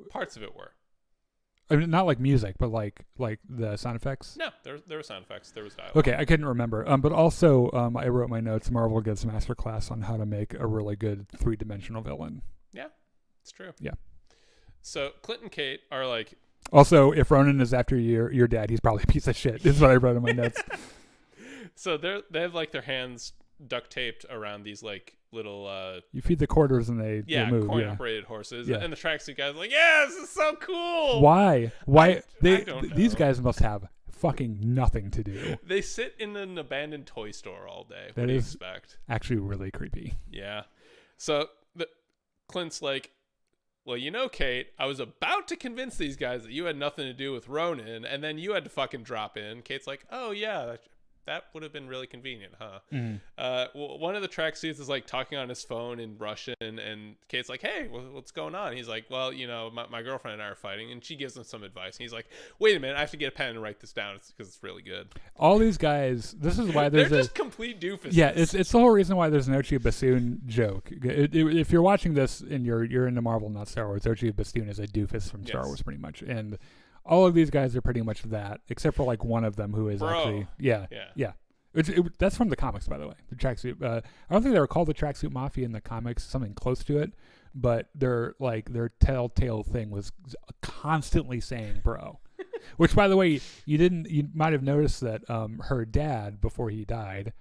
parts of it were. I mean, not like music, but like the sound effects. No, there were sound effects. There was dialogue. Okay, I couldn't remember. But also, I wrote my notes. Marvel gives a masterclass on how to make a really good 3-dimensional villain. Yeah, it's true. Yeah. So Clint and Kate are like. Also, if Ronan is after your dad, he's probably a piece of shit. This is what I wrote in my notes. So they have like their hands duct taped around these like you feed the quarters and they move. Coin operated horses. Yeah. And the tracksuit guys are like, yeah, this is so cool. Why? I don't know. These guys must have fucking nothing to do. They sit in an abandoned toy store all day. That what do you is expect? Actually really creepy. Yeah. So Clint's like, well, Kate, I was about to convince these guys that you had nothing to do with Ronan, and then you had to fucking drop in. Kate's like, oh, yeah, that would have been really convenient, huh? Well, one of the tracksuits is like talking on his phone in Russian, and Kate's like, hey, what's going on? He's like, well, my girlfriend and I are fighting, and she gives him some advice. And he's like, wait a minute, I have to get a pen and write this down because it's really good. All these guys, this is why there's they're just complete doofuses. Yeah, it's the whole reason why there's an Ochi bassoon joke. If you're watching this and you're into Marvel, not Star Wars, Ochi bassoon is a doofus from Star Wars, pretty much, and all of these guys are pretty much that, except for like one of them who is actually yeah. That's from the comics, by the way. The tracksuit. I don't think they were called the Tracksuit Mafia in the comics, something close to it, but their telltale thing was constantly saying "bro," which, by the way, you might have noticed that her dad, before he died,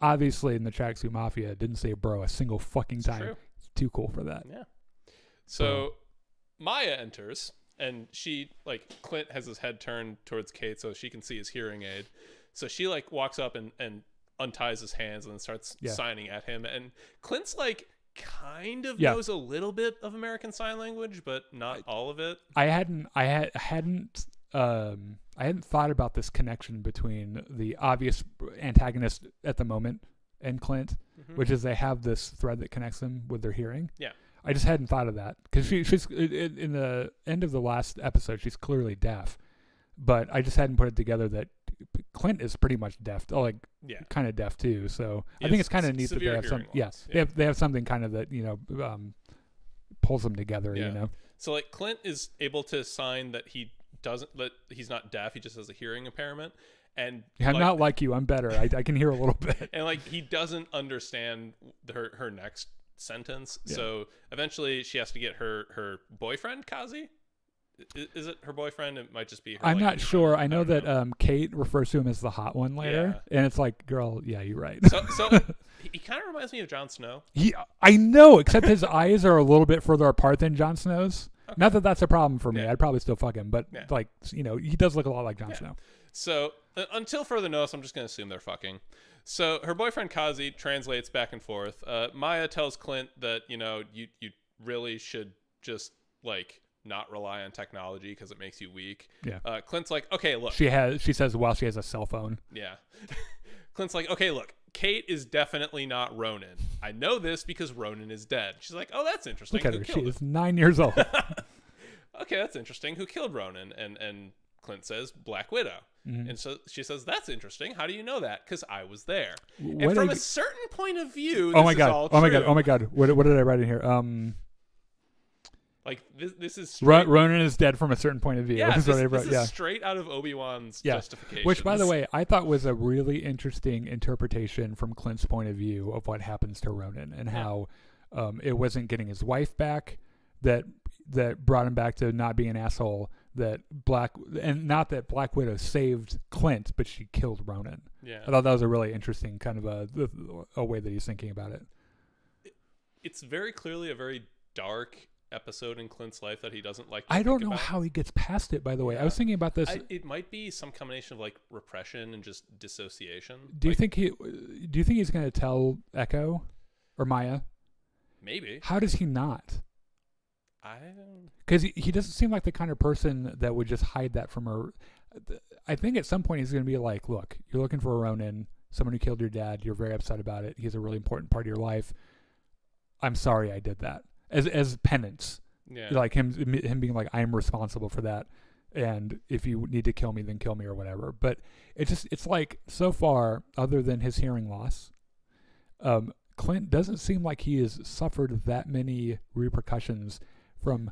obviously in the Tracksuit Mafia, didn't say "bro" a single fucking time. True. It's too cool for that. Yeah. So Maya enters. And Clint has his head turned towards Kate so she can see his hearing aid. So she walks up and unties his hands and then starts signing at him. And Clint's kind of knows a little bit of American Sign Language, but not all of it. I hadn't thought about this connection between the obvious antagonist at the moment and Clint, which is they have this thread that connects them with their hearing. Yeah. I just hadn't thought of that because she's in the end of the last episode. She's clearly deaf, but I just hadn't put it together that Clint is pretty much deaf, kind of deaf too. So I think it's kind of neat that they have some. They have something kind of that pulls them together. So Clint is able to sign that he's not deaf. He just has a hearing impairment. And I'm not like you. I'm better. I can hear a little bit. And he doesn't understand her next sentence. So eventually she has to get her boyfriend, Kazi. Is it her boyfriend? It might just be her. I'm not sure. I know that Kate refers to him as the hot one later, and it's like, girl, yeah, you're right. So he kind of reminds me of Jon Snow. I know, except his eyes are a little bit further apart than Jon Snow's. Okay. Not that that's a problem for me. I'd probably still fuck him, but he does look a lot like Jon Snow. So until further notice, I'm just going to assume they're fucking. So her boyfriend Kazi translates back and forth. Maya tells Clint that you really should just not rely on technology because it makes you weak. Yeah. Clint's like, okay, look. She says while she has a cell phone. Yeah. Clint's like, okay, look. Kate is definitely not Ronan. I know this because Ronan is dead. She's like, oh, that's interesting. Look at her. She is 9 years old. Okay, that's interesting. Who killed Ronan? And Clint says Black Widow. Mm-hmm. And so she says, that's interesting. How do you know that? Because I was there. And from a certain point of view, this is all true. Oh my god. What did I write in here? This is Ronan is dead from a certain point of view. Yeah, this is straight out of Obi-Wan's justification. Which, by the way, I thought was a really interesting interpretation from Clint's point of view of what happens to Ronan and how it wasn't getting his wife back that brought him back to not being an asshole. Not that Black Widow saved Clint, but she killed Ronan. Yeah, I thought that was a really interesting kind of a way that he's thinking about it. It's very clearly a very dark episode in Clint's life that he doesn't like. I don't know how he gets past it, by the way. Yeah. I was thinking about this. It might be some combination of repression and just dissociation. Do you think he's going to tell Echo or Maya? Maybe. How does he not? Because he doesn't seem like the kind of person that would just hide that from her. I think at some point he's going to be like, look, you're looking for a Ronin, someone who killed your dad. You're very upset about it. He's a really important part of your life. I'm sorry I did that. As penance. Yeah. Like him being like, I am responsible for that. And if you need to kill me, then kill me or whatever. But it's like so far, other than his hearing loss, Clint doesn't seem like he has suffered that many repercussions from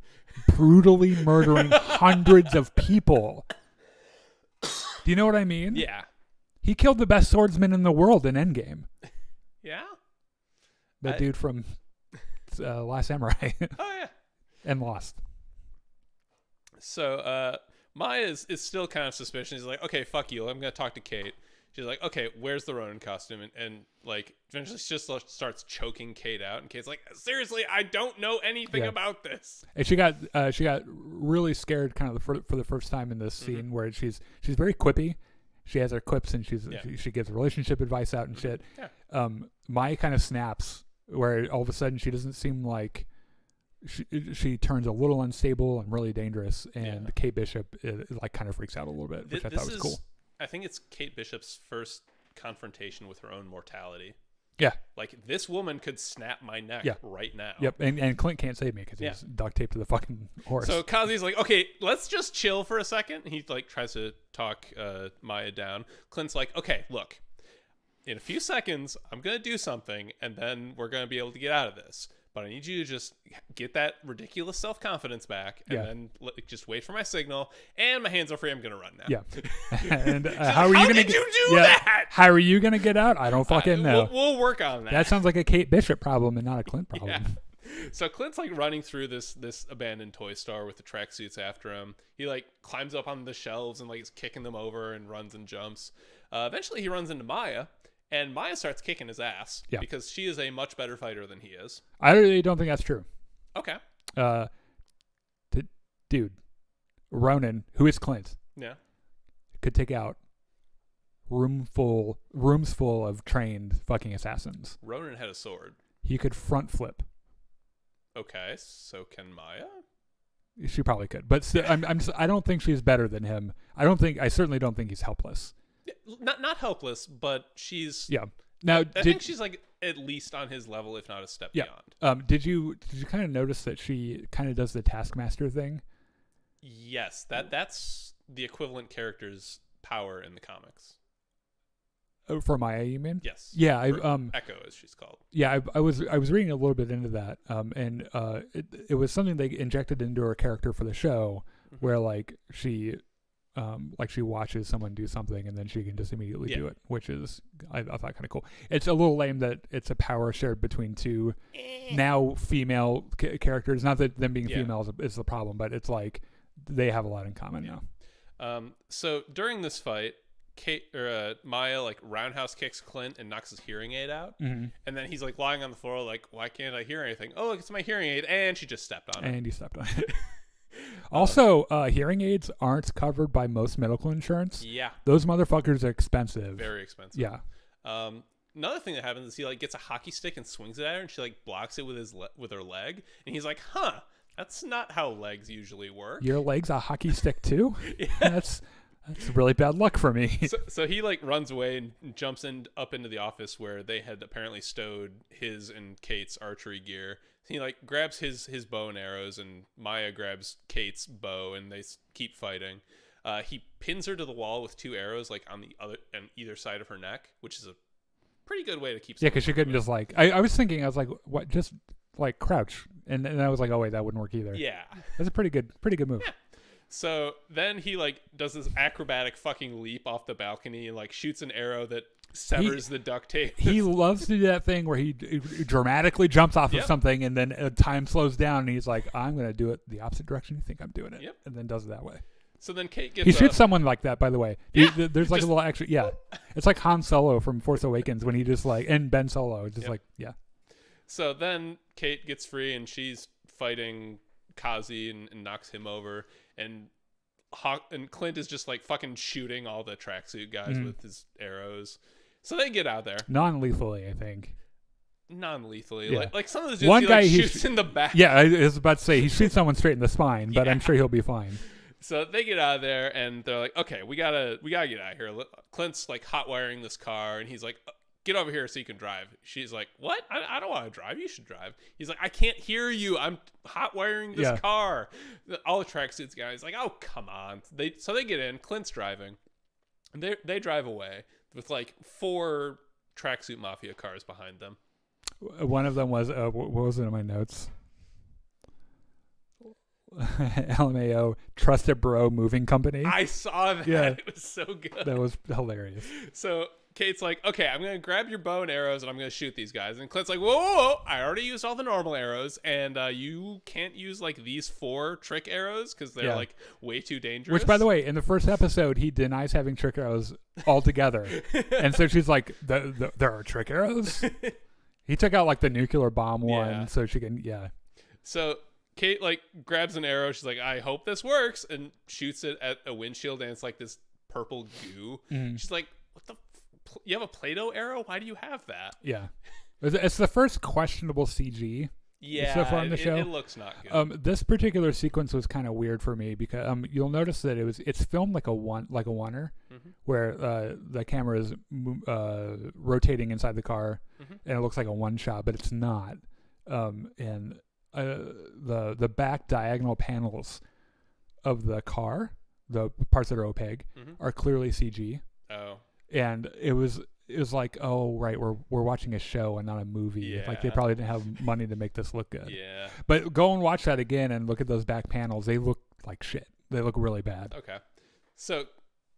brutally murdering hundreds of people. Do you know what I mean? Yeah. He killed the best swordsman in the world in Endgame. Yeah? That dude from Last Samurai. Oh, yeah. And Lost. So Maya is still kind of suspicious. He's like, okay, fuck you. I'm going to talk to Kate. she's like, okay, where's the Ronin costume? And like eventually she just starts choking Kate out, and Kate's like, seriously, I don't know anything about this. And she got really scared kind of for the first time in this scene where she's very quippy. She has her quips and she gives relationship advice out and shit. Yeah. Maya kind of snaps where all of a sudden she doesn't seem like she turns a little unstable and really dangerous, and Kate Bishop like kind of freaks out a little bit, which I thought was cool. I think it's Kate Bishop's first confrontation with her own mortality. Yeah. Like, this woman could snap my neck right now. Yep. And Clint can't save me because he's duct taped to the fucking horse. So Kazi's like, okay, let's just chill for a second. He like tries to talk Maya down. Clint's like, okay, look, in a few seconds, I'm going to do something, and then we're going to be able to get out of this. But I need you to just get that ridiculous self-confidence back, and then just wait for my signal. And my hands are free. I'm going to run now. Yeah. And how are you going to do that? How are you going to get out? I don't fucking know. We'll work on that. That sounds like a Kate Bishop problem and not a Clint problem. Yeah. So Clint's like running through this abandoned toy store with the tracksuits after him. He like climbs up on the shelves and like is kicking them over and runs and jumps. Eventually he runs into Maya. And Maya starts kicking his ass because she is a much better fighter than he is. I really don't think that's true. Okay. Dude, Ronan, who is Clint, could take out rooms full of trained fucking assassins. Ronan had a sword. He could front flip. Okay, so can Maya? She probably could, but still, I don't think she's better than him. I certainly don't think he's helpless. Not helpless, but she's Now I think she's like at least on his level, if not a step beyond. Did you kind of notice that she kind of does the Taskmaster thing? Yes, that's the equivalent character's power in the comics. For Maya, you mean? Yes. Yeah, Echo, as she's called. Yeah, I was reading a little bit into that, and it was something they injected into her character for the show, where like she watches someone do something and then she can just immediately do it, which is I thought kind of cool. It's a little lame that it's a power shared between two now female characters. Not that them being female is the problem, but it's like they have a lot in common now. So during this fight, Maya like roundhouse kicks Clint and knocks his hearing aid out, and then he's like lying on the floor like, why can't I hear anything? Oh, look, it's my hearing aid, and she just stepped on it. And he stepped on it. Also, hearing aids aren't covered by most medical insurance. Yeah. Those motherfuckers are expensive. Very expensive. Yeah. Another thing that happens is he like gets a hockey stick and swings it at her, and she like blocks it with her leg, and he's like, "Huh, that's not how legs usually work." Your leg's a hockey stick too? Yeah. That's really bad luck for me. So he like runs away and jumps up into the office where they had apparently stowed his and Kate's archery gear. He like grabs his bow and arrows, and Maya grabs Kate's bow, and they keep fighting. He pins her to the wall with two arrows like on either side of her neck, which is a pretty good way to keep. Yeah, because she couldn't just like. I was thinking, I was like, what? Just like crouch, and I was like, oh wait, that wouldn't work either. Yeah, that's a pretty good move. Yeah. So then he like does this acrobatic fucking leap off the balcony and like shoots an arrow that severs the duct tape. He loves to do that thing where he dramatically jumps off of something, and then time slows down, and he's like, I'm going to do it the opposite direction you think I'm doing it. Yep. And then does it that way. So then Kate gets He shoots someone like that, by the way. Yeah. There's like a little extra. Yeah. It's like Han Solo from Force Awakens when he just like, and Ben Solo, just like, yeah. So then Kate gets free, and she's fighting Kazi and knocks him over, and Clint is just like fucking shooting all the tracksuit guys with his arrows. So they get out there non-lethally, I think. Non-lethally, yeah. like some of the dudes he shoots in the back. Yeah, I was about to say he shoots someone straight in the spine, but I'm sure he'll be fine. So they get out of there, and they're like, "Okay, we gotta get out of here." Clint's like hot wiring this car, and he's like, "Get over here so you can drive." She's like, "What? I don't want to drive. You should drive." He's like, "I can't hear you. I'm hot wiring this car." All the tracksuits guys like, "Oh, come on." So they get in. Clint's driving, and they drive away with like 4 tracksuit mafia cars behind them. One of them was what was it in my notes? LMAO, Trusted Bro Moving Company. I saw that. Yeah. It was so good. That was hilarious. So Kate's like, okay, I'm going to grab your bow and arrows and I'm going to shoot these guys. And Clint's like, whoa, I already used all the normal arrows. And you can't use like these 4 trick arrows because they're like way too dangerous. Which, by the way, in the first episode, he denies having trick arrows altogether. And so she's like, there are trick arrows? He took out like the nuclear bomb one so she can, So Kate like grabs an arrow. She's like, I hope this works. And shoots it at a windshield. And it's like this purple goo. She's like, what the you have a Play-Doh arrow? Why do you have that? Yeah. It's the first questionable CG so far in the show. It looks not good. This particular sequence was kind of weird for me because you'll notice that it's filmed like a oneer, where the camera is rotating inside the car, and it looks like a one shot, but it's not. And the back diagonal panels of the car, the parts that are opaque, are clearly CG. Oh. And it was like, oh right, we're watching a show and not a movie. Yeah. Like they probably didn't have money to make this look good. Yeah. But go and watch that again and look at those back panels. They look like shit. They look really bad. Okay. So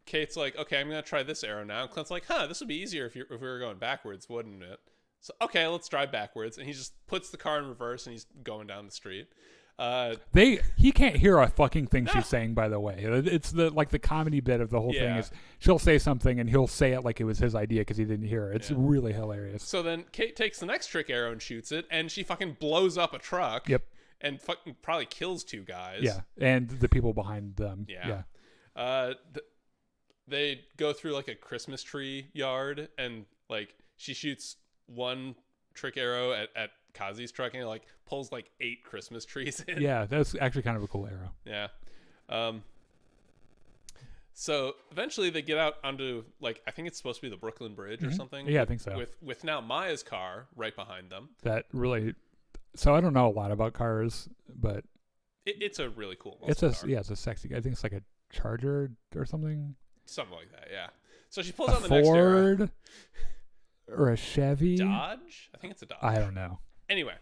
Kate's like, okay, I'm gonna try this arrow now. And Clint's like, this would be easier if we were going backwards, wouldn't it? So okay, let's drive backwards. And he just puts the car in reverse and he's going down the street. He can't hear a fucking thing she's saying, by the way. It's the comedy bit of the whole thing is she'll say something and he'll say it like it was his idea because he didn't hear it. It's really hilarious. So then Kate takes the next trick arrow and shoots it, and she fucking blows up a truck. Yep. And fucking probably kills 2 guys. Yeah, and the people behind them. Yeah. They go through like a Christmas tree yard, and like she shoots one trick arrow at Kazi's truck, and it like pulls like 8 Christmas trees in. Yeah, that's actually kind of a cool arrow. Yeah. So eventually they get out onto like, I think it's supposed to be the Brooklyn Bridge or something. Yeah, I think so. With now Maya's car right behind them. That really. So I don't know a lot about cars, but it's a really cool car. It's a sexy. I think it's like a Charger or something. Something like that. Yeah. So she pulls out the next arrow. Ford or a Chevy. Dodge. I think it's a Dodge. I don't know. Anyway,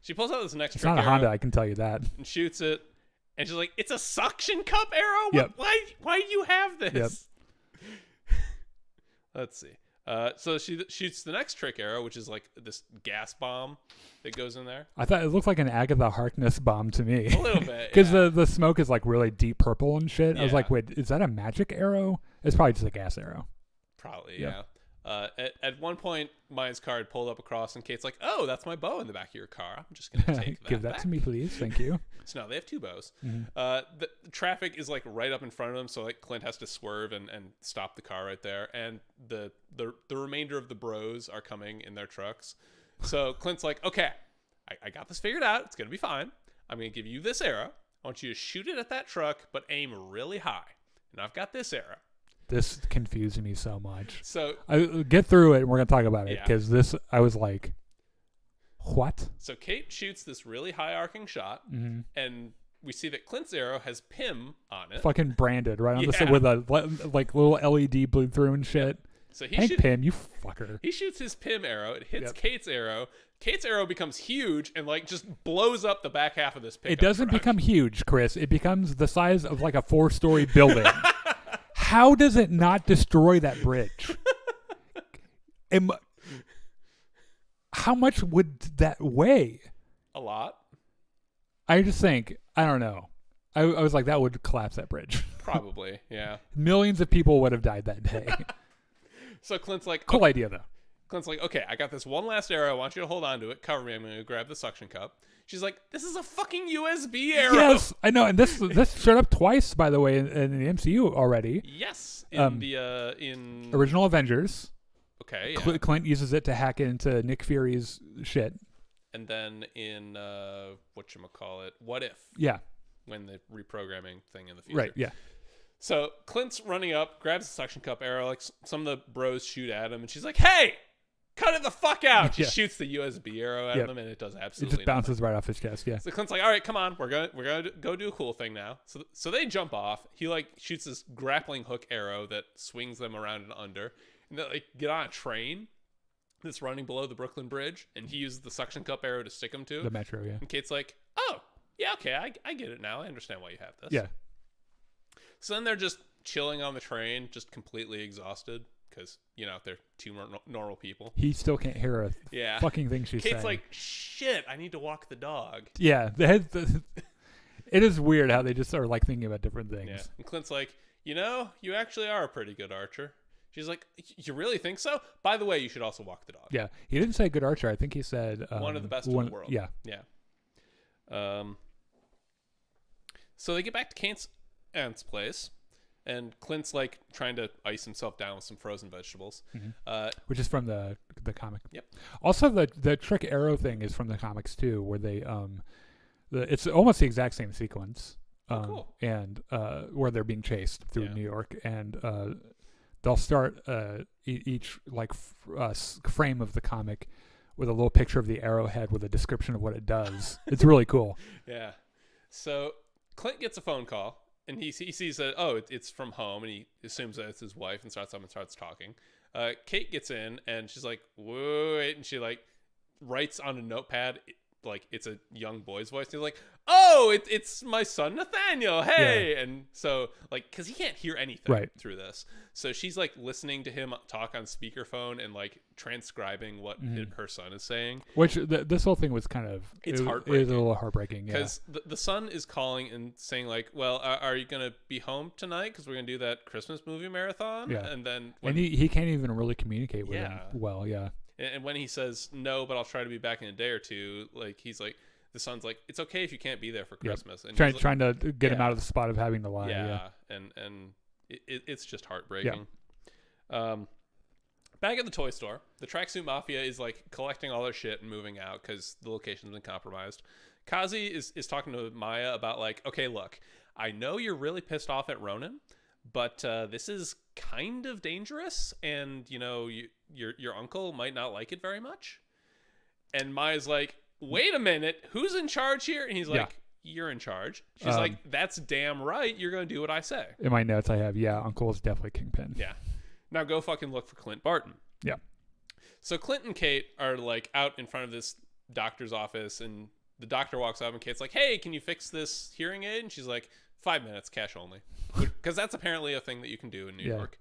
she pulls out this next It's trick not a arrow Honda, I can tell you that. and shoots it. And she's like, it's a suction cup arrow? Yep. Why do you have this? Yep. Let's see. So she shoots the next trick arrow, which is like this gas bomb that goes in there. I thought it looked like an Agatha Harkness bomb to me. A little bit. Because the smoke is like really deep purple and shit. I was Yeah. like, wait, is that a magic arrow? It's probably just a gas arrow. Probably, Yep. yeah. At one point, Maya's car had pulled up across, and Kate's like, oh, that's my bow in the back of your car. I'm just going to take that Give that back. to me, please. Thank you. So now they have 2 bows. Mhm. The traffic is like right up in front of them, so like Clint has to swerve and stop the car right there. And the remainder of the bros are coming in their trucks. So Clint's like, okay, I got this figured out. It's going to be fine. I'm going to give you this arrow. I want you to shoot it at that truck, but aim really high. And I've got this arrow. This confused me so much. So I get through it and we're going to talk about it Yeah. because I was like, what? So Kate shoots this really high arcing shot, and we see that Clint's arrow has Pym on it. Fucking branded right on the Yeah. side with a like little LED blew through and shit. So Hank Pym, you fucker. He shoots his Pym arrow. It hits Yep. Kate's arrow. Kate's arrow becomes huge and like just blows up the back half of this pickup It doesn't truck. become huge, Chris. It becomes the size of like a 4-story building. How does it not destroy that bridge? How much would that weigh? A lot. I just think, I don't know. I was like, that would collapse that bridge. Probably, yeah. Millions of people would have died that day. So Clint's like, Cool idea, though. Clint's like, okay, I got this one last arrow. I want you to hold on to it. Cover me. I'm going to grab the suction cup. She's like, this is a fucking USB arrow. Yes, I know. And this showed up twice, by the way, in the MCU already. Yes. In Original Avengers. Okay, yeah. Clint uses it to hack into Nick Fury's shit. And then in, whatchamacallit, What If? Yeah. When the reprogramming thing in the future. Right, yeah. So Clint's running up, grabs the suction cup arrow, like some of the bros shoot at him, and she's like, hey, cut it the fuck out. She Yeah. shoots the USB arrow at him, and it does It absolutely just bounces right off his chest, yeah. So Clint's like, all right, come on, we're gonna go do a cool thing now. So they jump off. He like shoots this grappling hook arrow that swings them around and under, and they like get on a train that's running below the Brooklyn Bridge, and he uses the suction cup arrow to stick them to. The Metro, yeah. And Kate's like, oh, yeah, okay, I get it now. I understand why you have this. Yeah. So then they're just chilling on the train, just completely exhausted. because they're two normal people. He still can't hear a fucking thing she's saying. Kate's like, shit, I need to walk the dog. Yeah, it is weird how they just are like thinking about different things. Yeah, and Clint's like, you actually are a pretty good archer. She's like, you really think so? By the way, you should also walk the dog. Yeah, he didn't say good archer. I think he said one of the best in the world. Yeah. So they get back to Kate's aunt's place, and Clint's like trying to ice himself down with some frozen vegetables, which is from the comic. Yep. Also, the trick arrow thing is from the comics too, where they it's almost the exact same sequence. Cool. And where they're being chased through New York, and they'll start each frame of the comic with a little picture of the arrowhead with a description of what it does. It's really cool. Yeah. So Clint gets a phone call, and he sees that, it's from home, and he assumes that it's his wife and starts talking. Kate gets in, and she's like, wait, and she like writes on a notepad, like it's a young boy's voice. And he's like, it's my son Nathaniel. Hey. Yeah. And so like, cause he can't hear anything through this. So she's like listening to him talk on speakerphone and like transcribing what her son is saying. Which this whole thing was kind of, it's heartbreaking. It was a little heartbreaking. Yeah. Cause the son is calling and saying like, well, are you going to be home tonight? Cause we're going to do that Christmas movie marathon. Yeah. And then he can't even really communicate with him well. Yeah. And when he says no, but I'll try to be back in a day or two, like he's like, the son's like, it's okay if you can't be there for Christmas. And trying to get him out of the spot of having to lie. Yeah. And it's just heartbreaking. Yeah. Back at the toy store, the Tracksuit Mafia is like collecting all their shit and moving out because the location's been compromised. Kazi is talking to Maya about like, okay, look, I know you're really pissed off at Ronan, but this is kind of dangerous, and your uncle might not like it very much. And Maya's like, wait a minute, who's in charge here? And he's like, you're in charge. She's like, that's damn right, you're gonna do what I say. In my notes I have, Uncle is definitely Kingpin. Yeah. Now go fucking look for Clint Barton. Yeah. So Clint and Kate are like out in front of this doctor's office, and the doctor walks up, and Kate's like, hey, can you fix this hearing aid? And she's like, 5 minutes, cash only. Because that's apparently a thing that you can do in New York.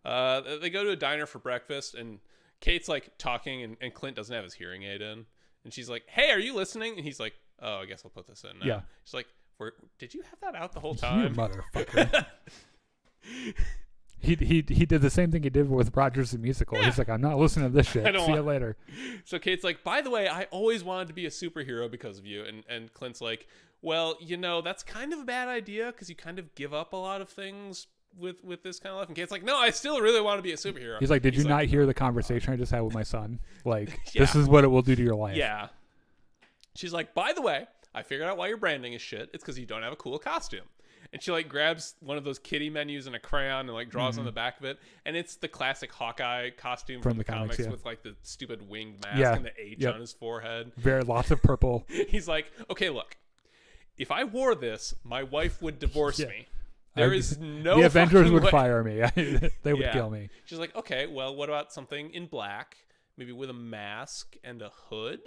They go to a diner for breakfast, and Kate's like talking, and Clint doesn't have his hearing aid in. And she's like, hey, are you listening? And he's like, oh, I guess I'll put this in now. Yeah. She's like, did you have that out the whole time? You motherfucker. He did the same thing he did with Rogers the Musical. He's like, I'm not listening to this shit. See you later. So Kate's like, by the way, I always wanted to be a superhero because of you. And Clint's like, well, that's kind of a bad idea because you kind of give up a lot of things with this kind of life. And Kate's like, no, I still really want to be a superhero. He's like, did you not hear the conversation I just had with my son? Like, this is what it will do to your life. Yeah. She's like, by the way, I figured out why your branding is shit. It's because you don't have a cool costume. And she like grabs one of those kitty menus and a crayon and like draws on the back of it, and it's the classic Hawkeye costume from the comics with like the stupid winged mask and the H on his forehead. Lots of purple. He's like, okay, look, if I wore this, my wife would divorce me. There is no the Avengers would way. Fire me. They would kill me. She's like, okay, well, what about something in black, maybe with a mask and a hood?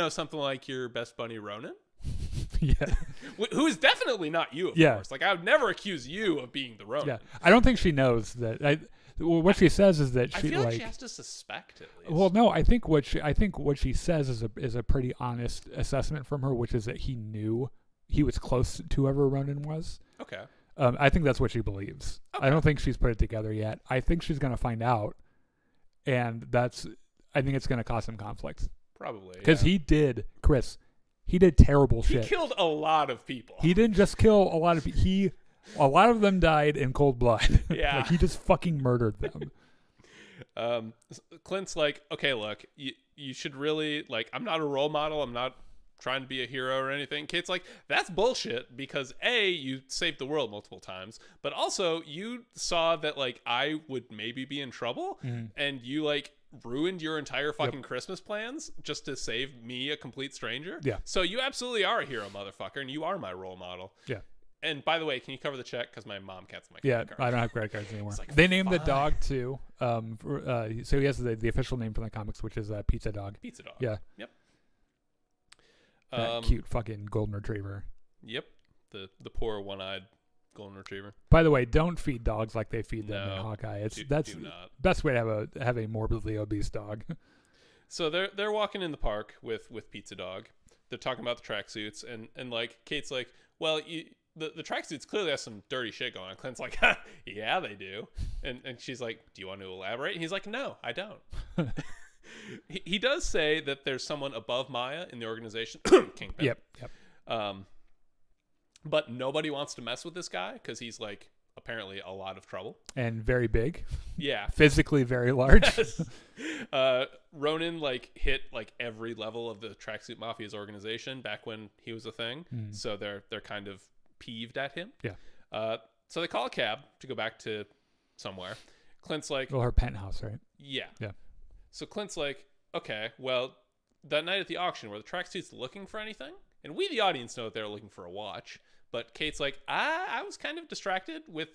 Something like your best buddy Ronan. Yeah. Who is definitely not you, of course. Like, I would never accuse you of being the Ronan. Yeah. I don't think she knows that. What she says is that she I feel like she has to suspect at least. Well, no, I think what she says is a pretty honest assessment from her, which is that he knew he was close to whoever Ronan was. Okay. I think that's what she believes. Okay. I don't think she's put it together yet. I think she's going to find out, and I think it's going to cause some conflict. Probably. Because he did terrible shit. He killed a lot of people. He didn't just kill a lot of people. A lot of them died in cold blood. Yeah. Like, he just fucking murdered them. Clint's like, okay, look, you should really, like, I'm not a role model. I'm not trying to be a hero or anything. Kate's like, that's bullshit because A, you saved the world multiple times, but also you saw that, like, I would maybe be in trouble, and you, like, ruined your entire fucking Christmas plans just to save me, a complete stranger. Yeah. So you absolutely are a hero, motherfucker, and you are my role model. Yeah. And by the way, can you cover the check? Because my mom cancels my credit card. I don't have credit cards anymore. Like, they named the dog too. So he has the official name from the comics, which is Pizza Dog. Pizza Dog. Yeah. Yep. That cute fucking golden retriever. Yep. The poor one-eyed golden retriever. By the way, don't feed dogs like they feed them in No, Hawkeye. That's do not. best way to have a morbidly obese dog. So they're walking in the park with Pizza Dog. They're talking about the tracksuits, and like Kate's like, well, the tracksuits clearly have some dirty shit going on. Clint's like, yeah, they do. And she's like, do you want to elaborate? And he's like, no, I don't. He does say that there's someone above Maya in the organization, Kingpin. Yep. But nobody wants to mess with this guy because he's like apparently a lot of trouble. And very big. Yeah. Physically very large. Yes. Ronan like hit like every level of the Tracksuit Mafia's organization back when he was a thing. So they're kind of peeved at him. Yeah. So they call a cab to go back to somewhere. Clint's like, well, her penthouse, right? Yeah. Yeah. So Clint's like, okay, well, that night at the auction, were the tracksuits looking for anything? And we, the audience, know that they're looking for a watch. But Kate's like, I was kind of distracted with,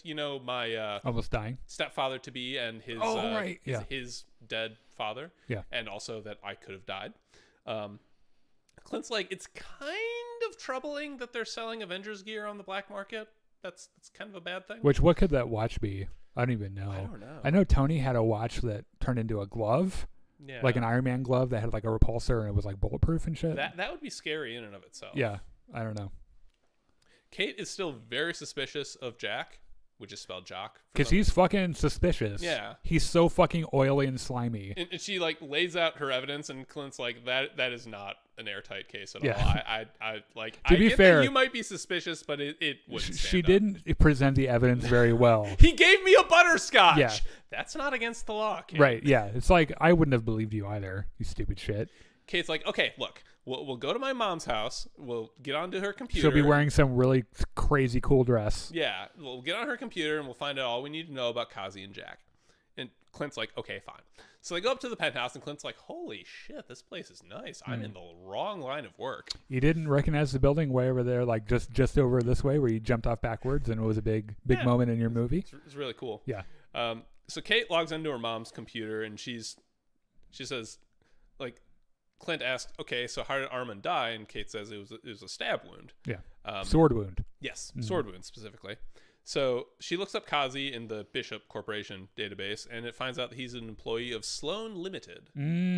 my almost dying stepfather to be and his right. his dead father. Yeah. And also that I could have died. Clint's like, it's kind of troubling that they're selling Avengers gear on the black market. That's kind of a bad thing. What could that watch be? I don't even know. I don't know. I know Tony had a watch that turned into a glove. Yeah. Like an Iron Man glove that had like a repulsor and it was like bulletproof and shit. That would be scary in and of itself. Yeah. I don't know. Kate is still very suspicious of Jack, which is spelled Jock. Because he's fucking suspicious. Yeah. He's so fucking oily and slimy. And she like lays out her evidence, and Clint's like, that is not an airtight case at all. I like. To be get fair, that you might be suspicious, but it wouldn't. She didn't present the evidence very well. He gave me a butterscotch. Yeah. That's not against the law, Kate. Right? Yeah. It's like I wouldn't have believed you either. You stupid shit. Kate's like, okay, look, we'll go to my mom's house. We'll get onto her computer. She'll be wearing some really crazy cool dress. Yeah, we'll get on her computer and we'll find out all we need to know about Kazi and Jack. And Clint's like, okay, fine. So they go up to the penthouse and Clint's like, holy shit, this place is nice. I'm in the wrong line of work. You didn't recognize the building way over there, like just over this way where you jumped off backwards and it was a big moment in your movie? It's really cool. Yeah. So Kate logs into her mom's computer and she says, like, Clint asks, okay, so how did Armand die? And Kate says it was a stab wound. Yeah. Sword wound. Yes, sword wound specifically. So she looks up Kazi in the Bishop Corporation database, and it finds out that he's an employee of Sloan Limited,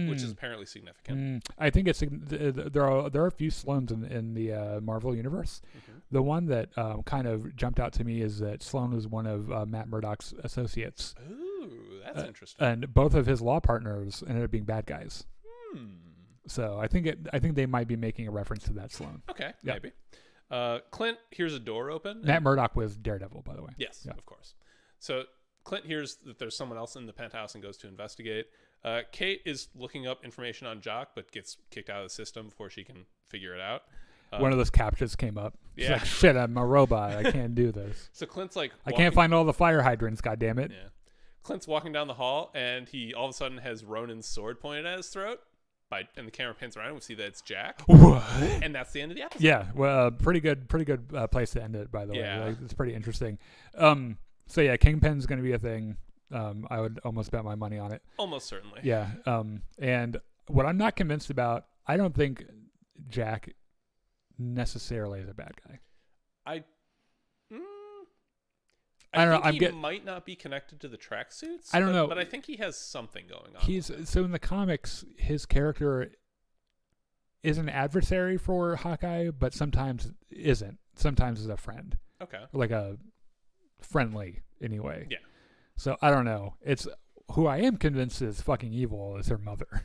which is apparently significant. I think it's there are a few Sloans in the Marvel universe. Mm-hmm. The one that kind of jumped out to me is that Sloan was one of Matt Murdock's associates. Ooh, that's interesting. And both of his law partners ended up being bad guys. So I think they might be making a reference to that Sloan. Okay, maybe. Clint hears a door open. Matt Murdock was Daredevil, by the way. Yes, of course. So Clint hears that there's someone else in the penthouse and goes to investigate. Kate is looking up information on Jock, but gets kicked out of the system before she can figure it out. One of those captchas came up. She's Yeah. like, shit, I'm a robot. I can't do this. So Clint's like, I can't find all the fire hydrants, goddammit. Yeah. Clint's walking down the hall, and he all of a sudden has Ronan's sword pointed at his throat. And the camera pins around, and we see that it's Jack. What? And that's the end of the episode. Yeah, well, pretty good place to end it, by the way. Like, it's pretty interesting. So yeah, Kingpin's going to be a thing. I would almost bet my money on it. Almost certainly. Yeah. And what I'm not convinced about, I don't think Jack necessarily is a bad guy. I don't know. He might not be connected to the tracksuits. I don't know. But I think he has something going on. So in the comics, his character is an adversary for Hawkeye, but sometimes isn't. Sometimes is a friend. Okay. Like a friendly, anyway. Yeah. So I don't know. It's who I am convinced is fucking evil is her mother.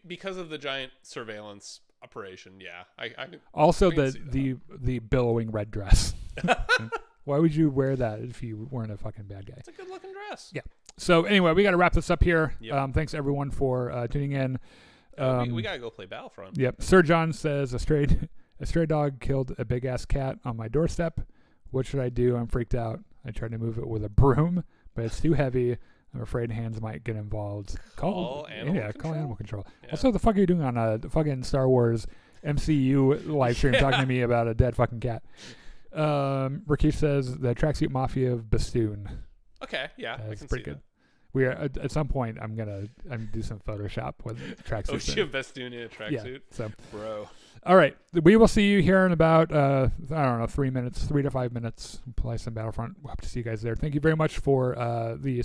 Because of the giant surveillance operation, yeah. I also the billowing red dress. Why would you wear that if you weren't a fucking bad guy? It's a good looking dress. Yeah. So anyway, we got to wrap this up here. Yep. Thanks everyone for tuning in. We gotta go play Battlefront. Yep. Sir John says a stray dog killed a big ass cat on my doorstep. What should I do? I'm freaked out. I tried to move it with a broom, but it's too heavy. I'm afraid hands might get involved. Call animal control. Yeah. Also, what the fuck are you doing on a fucking Star Wars MCU live stream talking to me about a dead fucking cat? Rakesh says the Tracksuit Mafia of Bastoon. Okay, yeah, that's pretty good. We are at some point. I'm gonna do some Photoshop with tracksuits. Oh, she Bestoon in a tracksuit. Yeah. So, bro. all right, we will see you here in about I don't know, 3 to 5 minutes. Play some Battlefront. We'll hope to see you guys there. Thank you very much for the